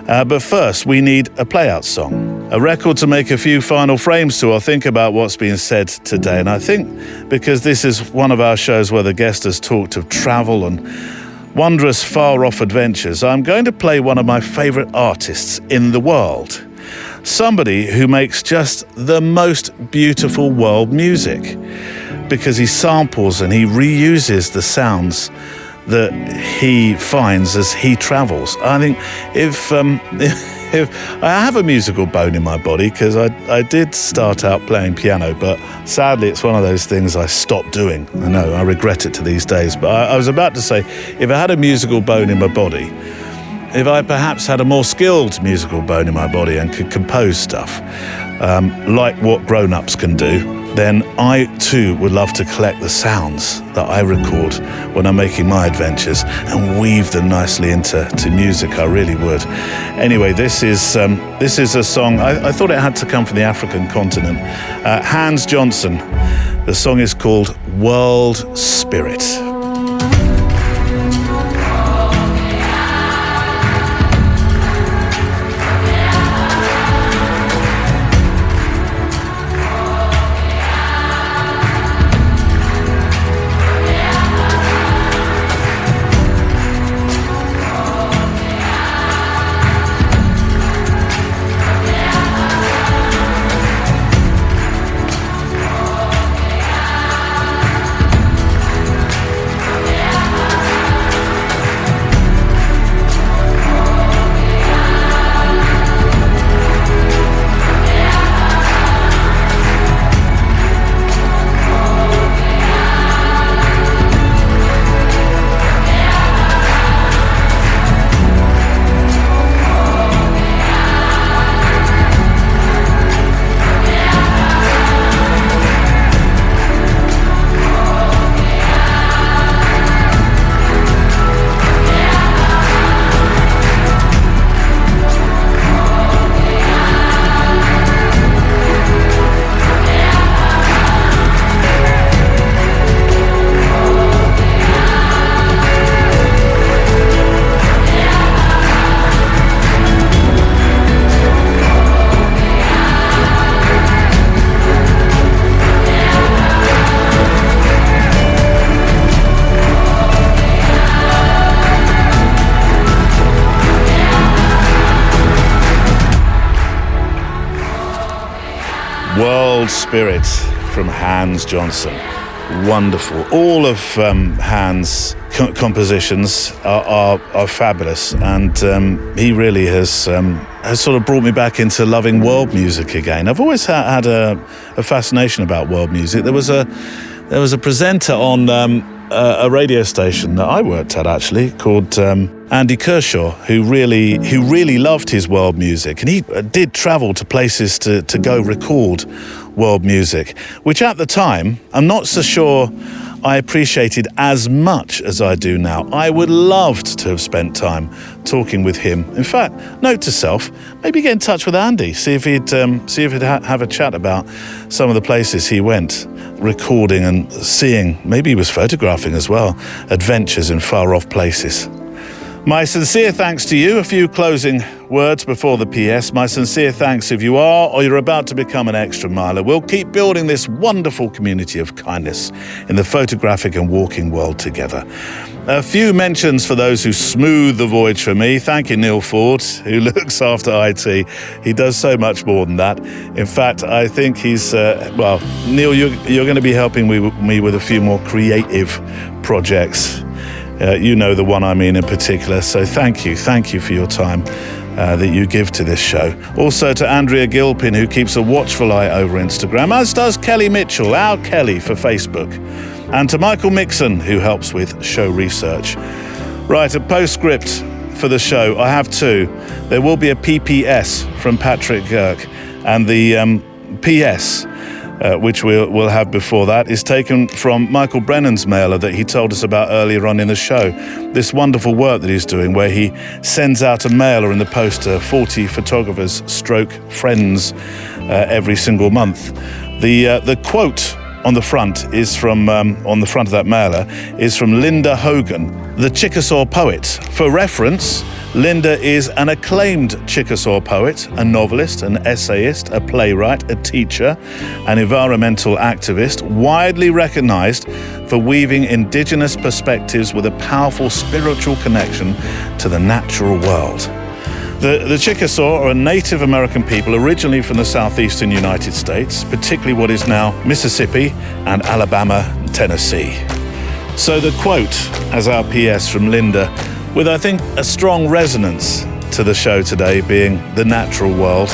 But first, we need a play-out song, a record to make a few final frames to or think about what's been said today. And I think because this is one of our shows where the guest has talked of travel and wondrous far-off adventures, I'm going to play one of my favourite artists in the world. Somebody who makes just the most beautiful world music because he samples and he reuses the sounds that he finds as he travels. I think if I have a musical bone in my body, because I did start out playing piano, but sadly it's one of those things I stopped doing. I know, I regret it to these days, but I was about to say, if I had a musical bone in my body, if I perhaps had a more skilled musical bone in my body and could compose stuff, like what grown-ups can do, then I too would love to collect the sounds that I record when I'm making my adventures and weave them nicely into music. I really would. Anyway, this is a song, I thought it had to come from the African continent. Hans Johnson. The song is called World Spirit. World Spirit from Hans Johnson. Wonderful. All of Hans' compositions are fabulous, and he really has sort of brought me back into loving world music again. I've always had a fascination about world music. There was a presenter on a radio station that I worked at actually called Andy Kershaw, who really loved his world music, and he did travel to places to go record world music, which at the time I'm not so sure I appreciated as much as I do now. I would love to have spent time talking with him. In fact, note to self, maybe get in touch with Andy, see if he'd have a chat about some of the places he went, recording and seeing. Maybe he was photographing as well, adventures in far off places. My sincere thanks to you. A few closing words before the PS. My sincere thanks if you are or you're about to become an extra miler. We'll keep building this wonderful community of kindness in the photographic and walking world together. A few mentions for those who smooth the voyage for me. Thank you, Neil Ford, who looks after IT. He does so much more than that. In fact, I think he's, Neil, you're going to be helping me with a few more creative projects. You know the one I mean in particular, so thank you for your time that you give to this show. Also to Andrea Gilpin, who keeps a watchful eye over Instagram, as does Kelly Mitchell, our Kelly for Facebook, and to Michael Mixon, who helps with show research. Right, a postscript for the show. I have two. there will be a PPS from Patrick Girk, and the PS, which we'll have before that, is taken from Michael Brennan's mailer that he told us about earlier on in the show. This wonderful work that he's doing, where he sends out a mailer in the post to 40 photographers stroke friends every single month. The quote on the front is from on the front of that mailer is from Linda Hogan, the Chickasaw poet. For reference, Linda is an acclaimed Chickasaw poet, a novelist, an essayist, a playwright, a teacher, an environmental activist, widely recognized for weaving indigenous perspectives with a powerful spiritual connection to the natural world. The Chickasaw are a Native American people originally from the southeastern United States, particularly what is now Mississippi and Alabama and Tennessee. So the quote, as our PS from Linda, with I think a strong resonance to the show today being the natural world.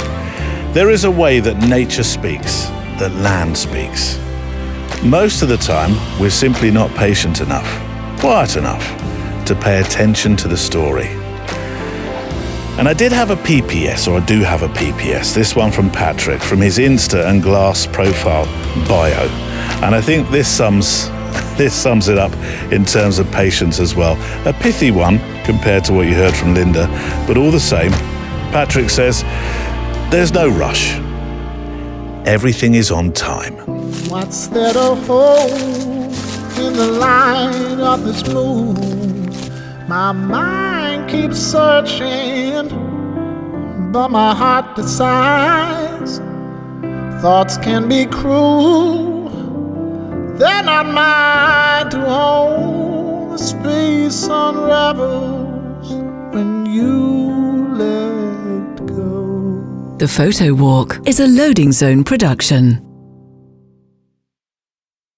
There is a way that nature speaks, that land speaks. Most of the time, we're simply not patient enough, quiet enough to pay attention to the story. And I did have a PPS, or I do have a PPS, this one from Patrick, from his Insta and Glass profile bio. And I think this sums it up in terms of patience as well. A pithy one compared to what you heard from Linda, but all the same, Patrick says, there's no rush. Everything is on time. What's there to hold in the light of this moon? My mind keeps searching, but my heart decides. Thoughts can be cruel, they're not mine to hold. The space unravels when you let go. The Photo Walk is a Loading Zone production.